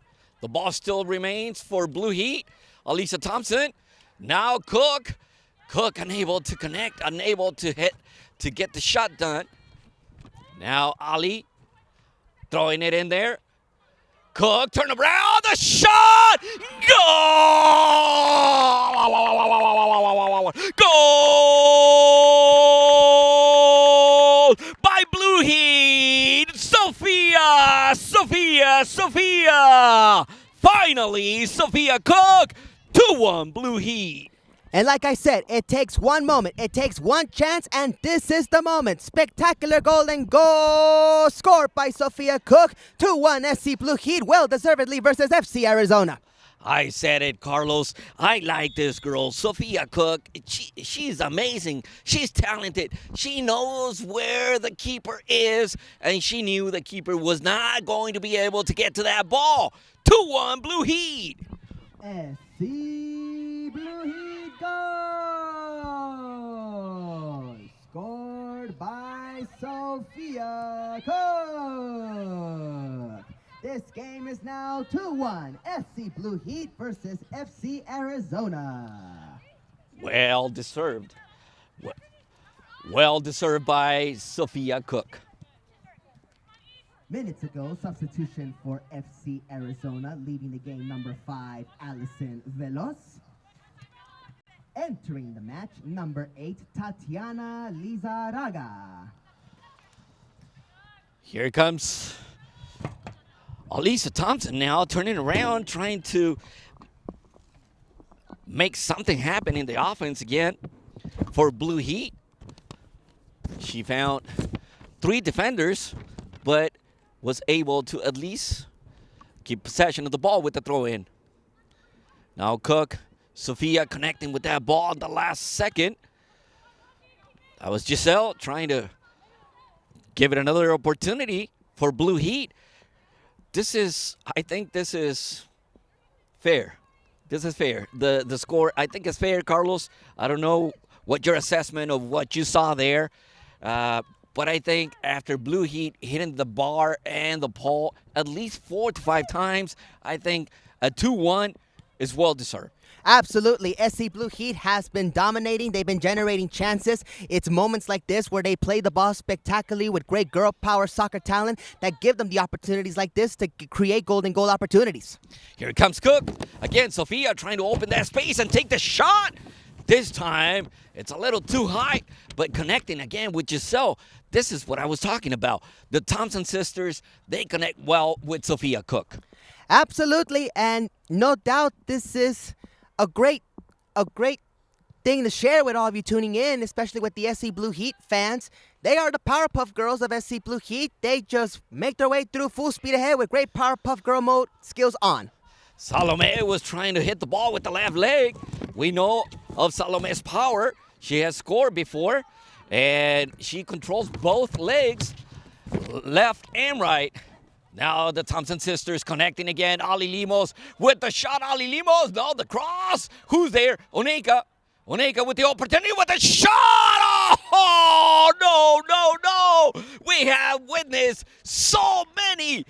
The ball still remains for Blue Heat. Alisa Thompson, now Cook. Cook unable to connect, unable to hit, to get the shot done. Now Ali throwing it in there. Cook, turn around, the shot! Goal! Goal by Blue Heat! Sophia! Finally, Sophia Cook 2-1 Blue Heat. And like I said, it takes one moment, it takes one chance, and this is the moment. Spectacular golden goal scored by Sophia Cook. 2-1 SC Blue Heat, well-deservedly versus FC Arizona. I said it, Carlos. I like this girl, Sophia Cook. She's amazing. She's talented. She knows where the keeper is, and she knew the keeper was not going to be able to get to that ball. 2-1 Blue Heat. SC Blue Heat goal! Scored by Sophia Cook. This game is now 2-1. SC Blue Heat versus FC Arizona. Well deserved. Well deserved by Sophia Cook. Minutes ago, substitution for FC Arizona, leading the game number 5, Allison Veloz. Entering the match, number 8, Tatiana Lizarraga. Here comes Alisa Thompson now turning around, trying to make something happen in the offense again for Blue Heat. She found 3 defenders, but was able to at least keep possession of the ball with the throw-in. Now Cook, Sophia connecting with that ball at the last second. That was Giselle trying to give it another opportunity for Blue Heat. I think this is fair. This is fair. The score, I think, is fair, Carlos. I don't know what your assessment of what you saw there. But I think after Blue Heat hitting the bar and the pole at least 4 to 5 times, I think a 2-1 is well-deserved. Absolutely. SC Blue Heat has been dominating. They've been generating chances. It's moments like this where they play the ball spectacularly with great girl power soccer talent that give them the opportunities like this to create golden goal opportunities. Here comes Cook. Again, Sophia trying to open that space and take the shot. This time, it's a little too high, but connecting again with Giselle. This is what I was talking about. The Thompson sisters, they connect well with Sophia Cook. Absolutely, and no doubt this is a great thing to share with all of you tuning in, especially with the SC Blue Heat fans. They are the Powerpuff Girls of SC Blue Heat. They just make their way through full speed ahead with great Powerpuff Girl mode skills on. Salome was trying to hit the ball with the left leg. We know of Salome's power. She has scored before, and she controls both legs, left and right. Now the Thompson sisters connecting again. Ali Limos with the shot. Ali Limos, no, the cross. Who's there? Oneka. Oneka with the opportunity with the shot. Oh, no. We have witnessed so many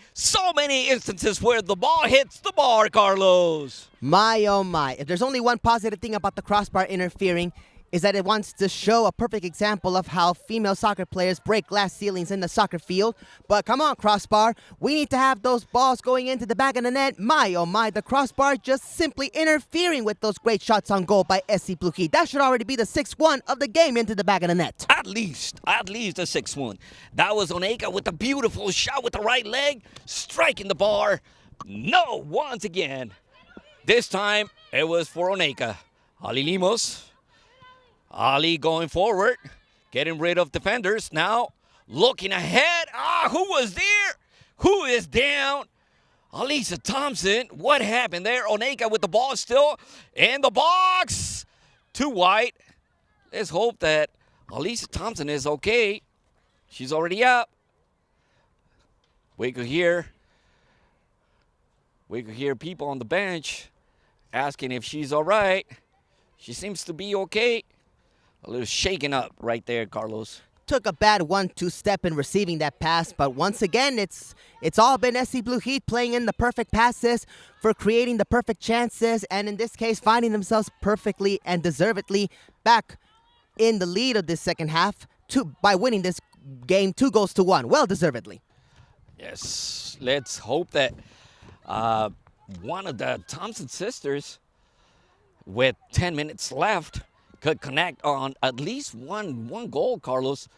instances where the ball hits the bar, Carlos. My, oh my. If there's only one positive thing about the crossbar interfering, is that it wants to show a perfect example of how female soccer players break glass ceilings in the soccer field. But come on, crossbar. We need to have those balls going into the back of the net. My, oh my, the crossbar just simply interfering with those great shots on goal by SC Blue Heat. That should already be the 6-1 of the game into the back of the net. At least a 6-1. That was Oneka with a beautiful shot with the right leg, striking the bar. No, once again. This time, it was for Oneka. Ali Limos. Ali going forward, getting rid of defenders. Now, looking ahead. Who was there? Who is down? Alisa Thompson. What happened there? Oneka with the ball still in the box. Too wide. Let's hope that Alisa Thompson is okay. She's already up. We could hear people on the bench asking if she's all right. She seems to be okay. A little shaken up right there, Carlos. Took a bad 1-2 step in receiving that pass, but once again, it's all been SC Blue Heat playing in the perfect passes for creating the perfect chances, and in this case, finding themselves perfectly and deservedly back in the lead of this second half by winning this game 2-1. Well deservedly. Yes, let's hope that one of the Thompson sisters, with 10 minutes left, could connect on at least one goal, Carlos.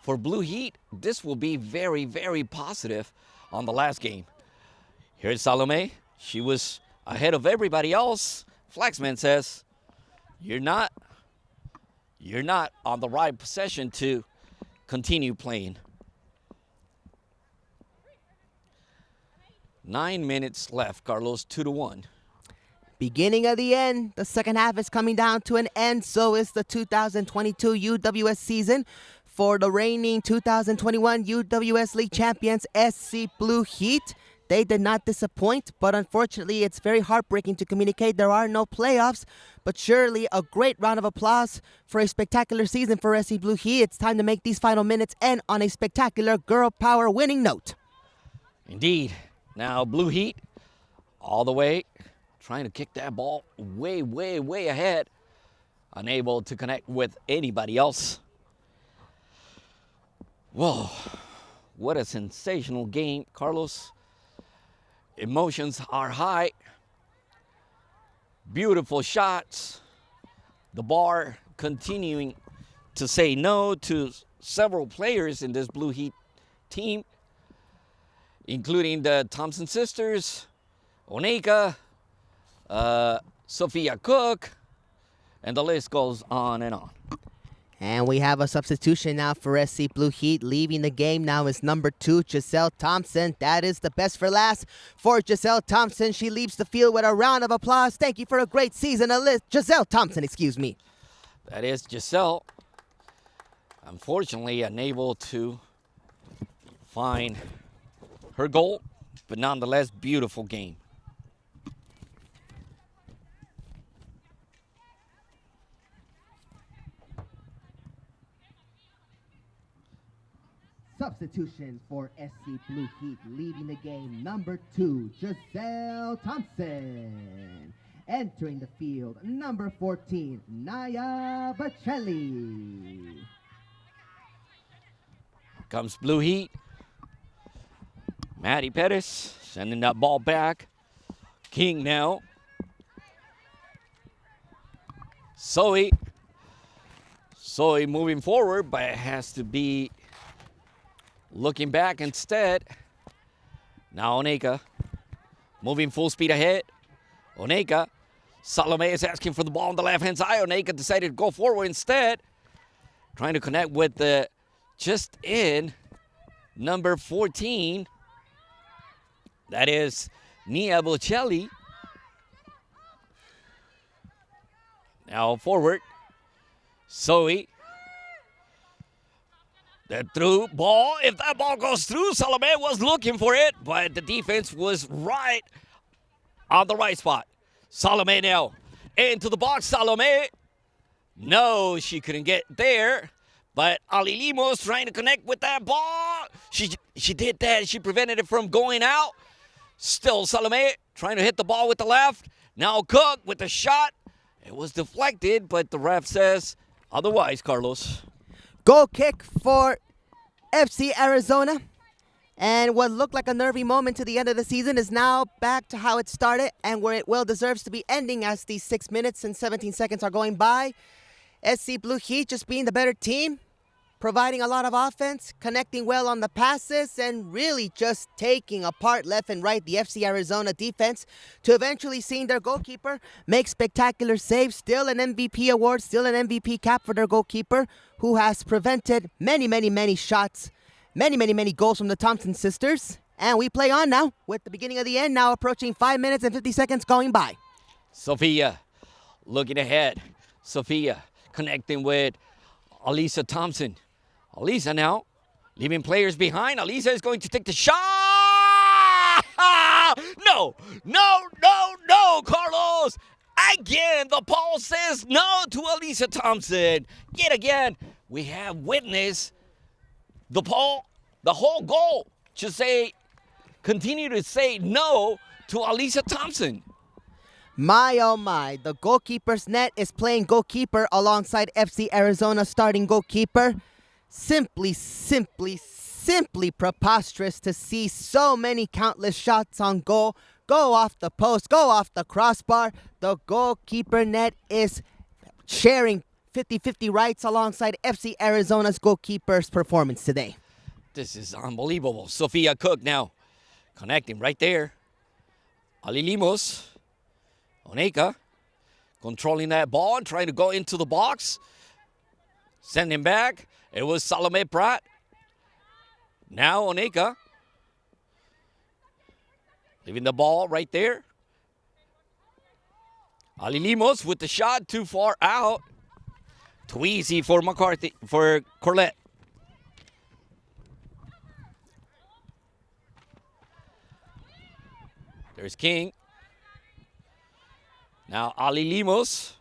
For Blue Heat, this will be very, very positive on the last game. Here's Salome. She was ahead of everybody else, Flaxman says, you're not on the right possession to continue playing. 9 minutes left, Carlos, 2-1. Beginning of the end. The second half is coming down to an end. So is the 2022 UWS season for the reigning 2021 UWS League champions, SC Blue Heat. They did not disappoint, but unfortunately, it's very heartbreaking to communicate there are no playoffs. But surely a great round of applause for a spectacular season for SC Blue Heat. It's time to make these final minutes end on a spectacular girl power winning note. Indeed. Now, Blue Heat, all the way, trying to kick that ball way, way, way ahead. Unable to connect with anybody else. Whoa, what a sensational game, Carlos. Emotions are high. Beautiful shots. The bar continuing to say no to several players in this Blue Heat team, including the Thompson sisters, Oneka, Sophia Cook, and the list goes on and on. And we have a substitution now for SC Blue Heat. Leaving the game now is number 2, Giselle Thompson. That is the best for last for Giselle Thompson. She leaves the field with a round of applause. Thank you for a great season, Giselle Thompson, excuse me. That is Giselle. Unfortunately, unable to find her goal, but nonetheless, beautiful game. Substitution for SC Blue Heat, leading the game, number 2, Giselle Thompson. Entering the field, number 14, Naya Bocelli. Comes Blue Heat. Maddie Pettis sending that ball back. King now. Zoe moving forward, but it has to be looking back instead. Now Oneka moving full speed ahead. Oneka. Salome is asking for the ball on the left-hand side. Oneka decided to go forward instead. Trying to connect with the just in number 14. That is Nia Bocelli. Now forward. Zoe. The through ball. If that ball goes through, Salome was looking for it, but the defense was right on the right spot. Salome now into the box. Salome. No, she couldn't get there. But Ali Limos trying to connect with that ball. She did that. She prevented it from going out. Still Salome trying to hit the ball with the left. Now Cook with the shot. It was deflected, but the ref says otherwise, Carlos. Goal kick for FC Arizona. And what looked like a nervy moment to the end of the season is now back to how it started and where it well deserves to be ending as these 6 minutes and 17 seconds are going by. SC Blue Heat just being the better team, providing a lot of offense, connecting well on the passes, and really just taking apart left and right the FC Arizona defense to eventually seeing their goalkeeper make spectacular saves. Still an MVP award, still an MVP cap for their goalkeeper, who has prevented many shots, many goals from the Thompson sisters. And we play on now with the beginning of the end, now approaching 5 minutes and 50 seconds going by. Sophia looking ahead. Sophia connecting with Alisa Thompson. Alisa now leaving players behind. Alisa is going to take the shot. No, Carlos. Again, the ball says no to Alisa Thompson. Yet again, we have witnessed the whole goal to continue to say no to Alisa Thompson. My, oh my, the goalkeeper's net is playing goalkeeper alongside FC Arizona starting goalkeeper. Simply preposterous to see so many countless shots on goal go off the post, go off the crossbar. The goalkeeper net is sharing 50-50 rights alongside FC Arizona's goalkeeper's performance today. This is unbelievable. Sophia Cook now connecting right there. Ali Limos. Oneka controlling that ball and trying to go into the box. Sending back. It was Salome Pratt. Now Oneka. Leaving the ball right there. Ali Limos with the shot too far out. Too easy for McCarthy, for Corlett. There's King. Now Ali Limos,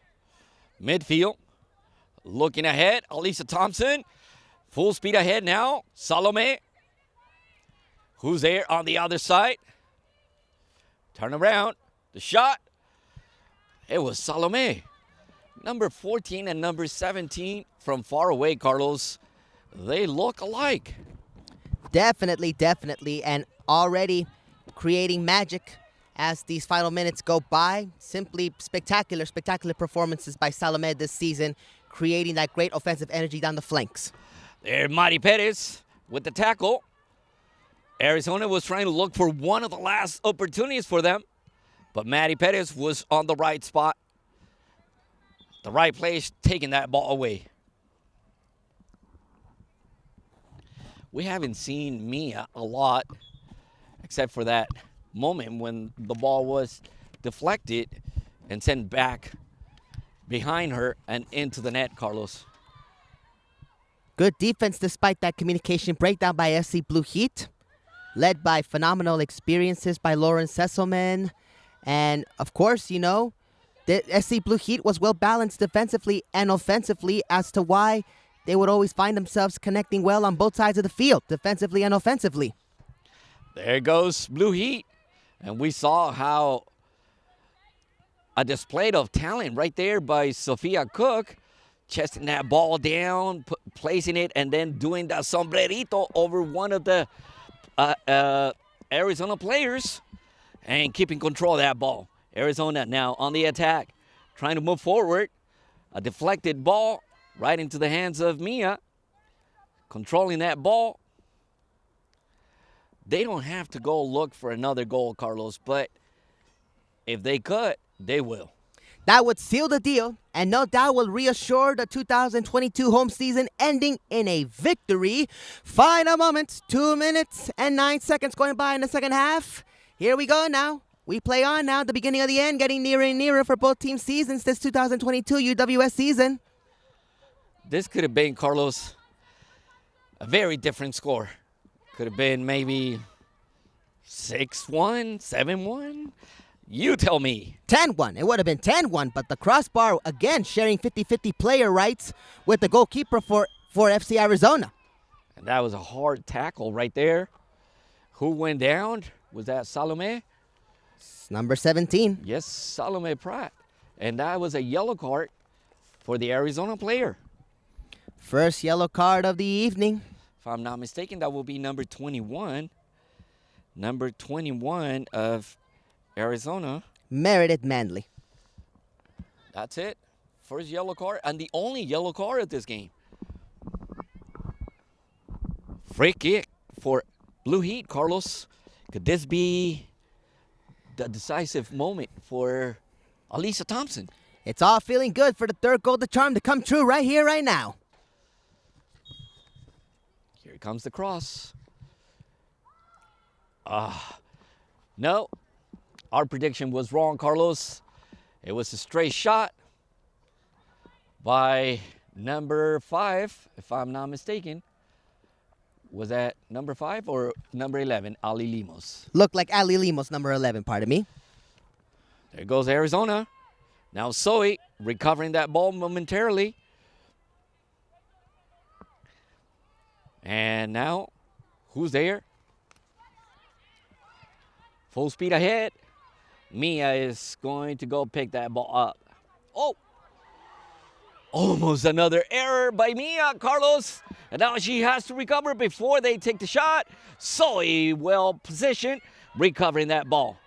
midfield. Looking ahead, Alisa Thompson. Full speed ahead now, Salome. Who's there on the other side? Turn around, the shot. It was Salome. Number 14 and number 17 from far away, Carlos. They look alike. Definitely, definitely. And already creating magic as these final minutes go by. Simply spectacular, spectacular performances by Salome this season, creating that great offensive energy down the flanks. There, Mari Perez with the tackle. Arizona was trying to look for one of the last opportunities for them, but Mari Perez was on the right spot, the right place, taking that ball away. We haven't seen Mia a lot, except for that moment when the ball was deflected and sent back behind her and into the net, Carlos. Good defense despite that communication breakdown by FC Blue Heat, led by phenomenal experiences by Lauren Sesselman. And, of course, you know, the SC Blue Heat was well-balanced defensively and offensively as to why they would always find themselves connecting well on both sides of the field, defensively and offensively. There goes Blue Heat. And we saw how a display of talent right there by Sophia Cook, chesting that ball down, placing it, and then doing the sombrerito over one of the Arizona players and keeping control of that ball. Arizona now on the attack, trying to move forward. A deflected ball right into the hands of Mia, controlling that ball. They don't have to go look for another goal, Carlos, but if they could, they will. That would seal the deal, and no doubt will reassure the 2022 home season ending in a victory. Final moments, 2 minutes and 9 seconds going by in the second half. Here we go now. We play on now, the beginning of the end, getting nearer and nearer for both team seasons this 2022 UWS season. This could have been, Carlos, a very different score. Could have been maybe 6-1, 7-1. You tell me. 10-1. It would have been 10-1, but the crossbar, again, sharing 50-50 player rights with the goalkeeper for FC Arizona. And that was a hard tackle right there. Who went down? Was that Salome? It's number 17. Yes, Salome Pratt. And that was a yellow card for the Arizona player. First yellow card of the evening. If I'm not mistaken, that will be number 21. Number 21 of Arizona. Meredith Manley. That's it. First yellow card and the only yellow card of this game. Free kick for Blue Heat, Carlos. Could this be the decisive moment for Alisa Thompson? It's all feeling good for the third goal, the charm to come true right here, right now. Here comes the cross. No, our prediction was wrong, Carlos. It was a straight shot by number 5, if I'm not mistaken. Was that number 5 or number 11, Ali Limos? Looked like Ali Limos, number 11, pardon me. There goes Arizona. Now Zoe recovering that ball momentarily. And now, who's there? Full speed ahead. Mia is going to go pick that ball up. Oh! Almost another error by Mia, Carlos. And now she has to recover before they take the shot. Zoe well positioned, recovering that ball.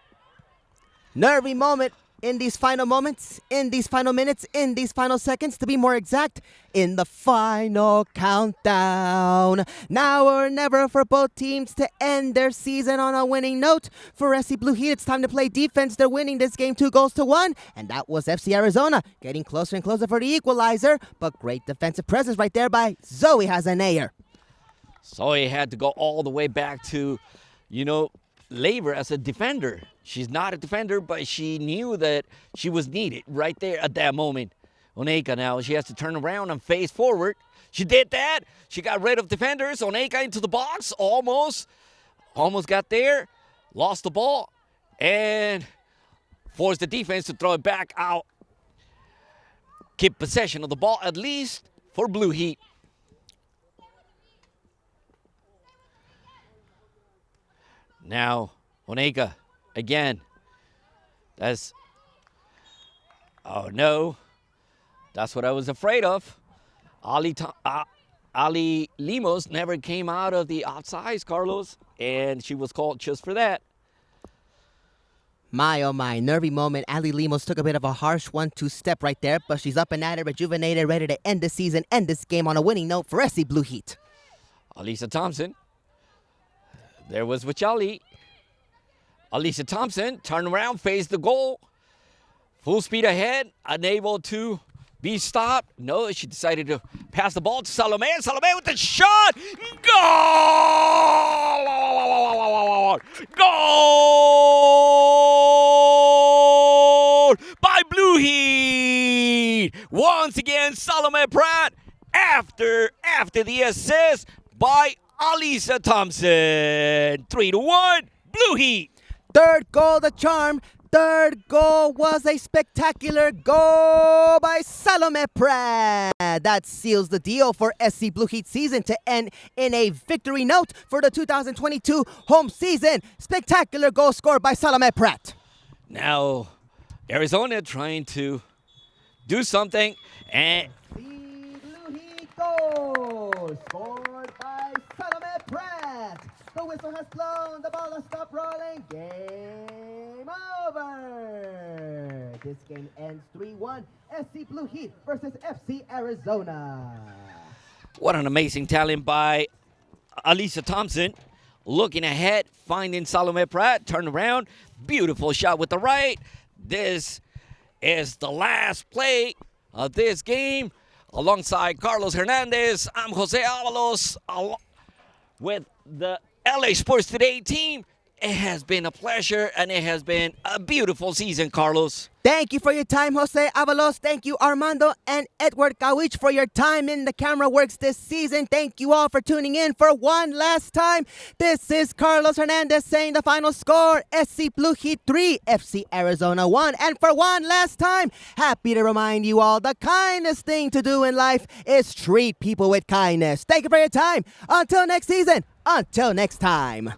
Nervy moment in these final moments, in these final minutes, in these final seconds, to be more exact, in the final countdown. Now or never for both teams to end their season on a winning note. For SC Blue Heat, it's time to play defense. They're winning this game 2-1, and that was FC Arizona getting closer and closer for the equalizer, but great defensive presence right there by Zoe Hazaneyer. Zoe had to go all the way back to, labor as a defender. She's not a defender, but she knew that she was needed right there at that moment. Oneka now, she has to turn around and face forward. She did that. She got rid of defenders. Oneka into the box, almost got there, lost the ball, and forced the defense to throw it back out. Keep possession of the ball, at least for Blue Heat. Now, Oneka, again. Oh no. That's what I was afraid of. Ali Limos never came out of the outsides, Carlos, and she was called just for that. My, oh my, nervy moment. Ali Limos took a bit of a harsh 1-2 step right there, but she's up and at it, rejuvenated, ready to end the season, end this game on a winning note for SC Blue Heat. Alisa Thompson. There was Wachali. Alisa Thompson turned around, faced the goal. Full speed ahead, unable to be stopped. No, she decided to pass the ball to Salome. Salome with the shot. Goal! Goal by Blue Heat. Once again, Salome Pratt after the assist by Alisa Thompson. 3-1, Blue Heat. Third goal, the charm. Third goal was a spectacular goal by Salome Pratt. That seals the deal for SC Blue Heat season to end in a victory note for the 2022 home season. Spectacular goal scored by Salome Pratt. Now, Arizona trying to do something, and The Blue Heat goal scored by Salome Pratt. The whistle has blown, the ball has stopped rolling. Game over. This game ends 3-1. SC Blue Heat versus FC Arizona. what an amazing talent by Alisa Thompson. Looking ahead, finding Salome Pratt, turn around, beautiful shot with the right. This is the last play of this game. Alongside Carlos Hernandez, I'm Jose Avalos with the LA Sports Today team. It has been a pleasure, and it has been a beautiful season, Carlos. Thank you for your time, Jose Avalos. Thank you, Armando and Edward Kawich, for your time in the camera works this season. Thank you all for tuning in for one last time. This is Carlos Hernandez saying the final score, SC Blue Heat 3, FC Arizona 1. And for one last time, happy to remind you all the kindest thing to do in life is treat people with kindness. Thank you for your time. Until next season, until next time.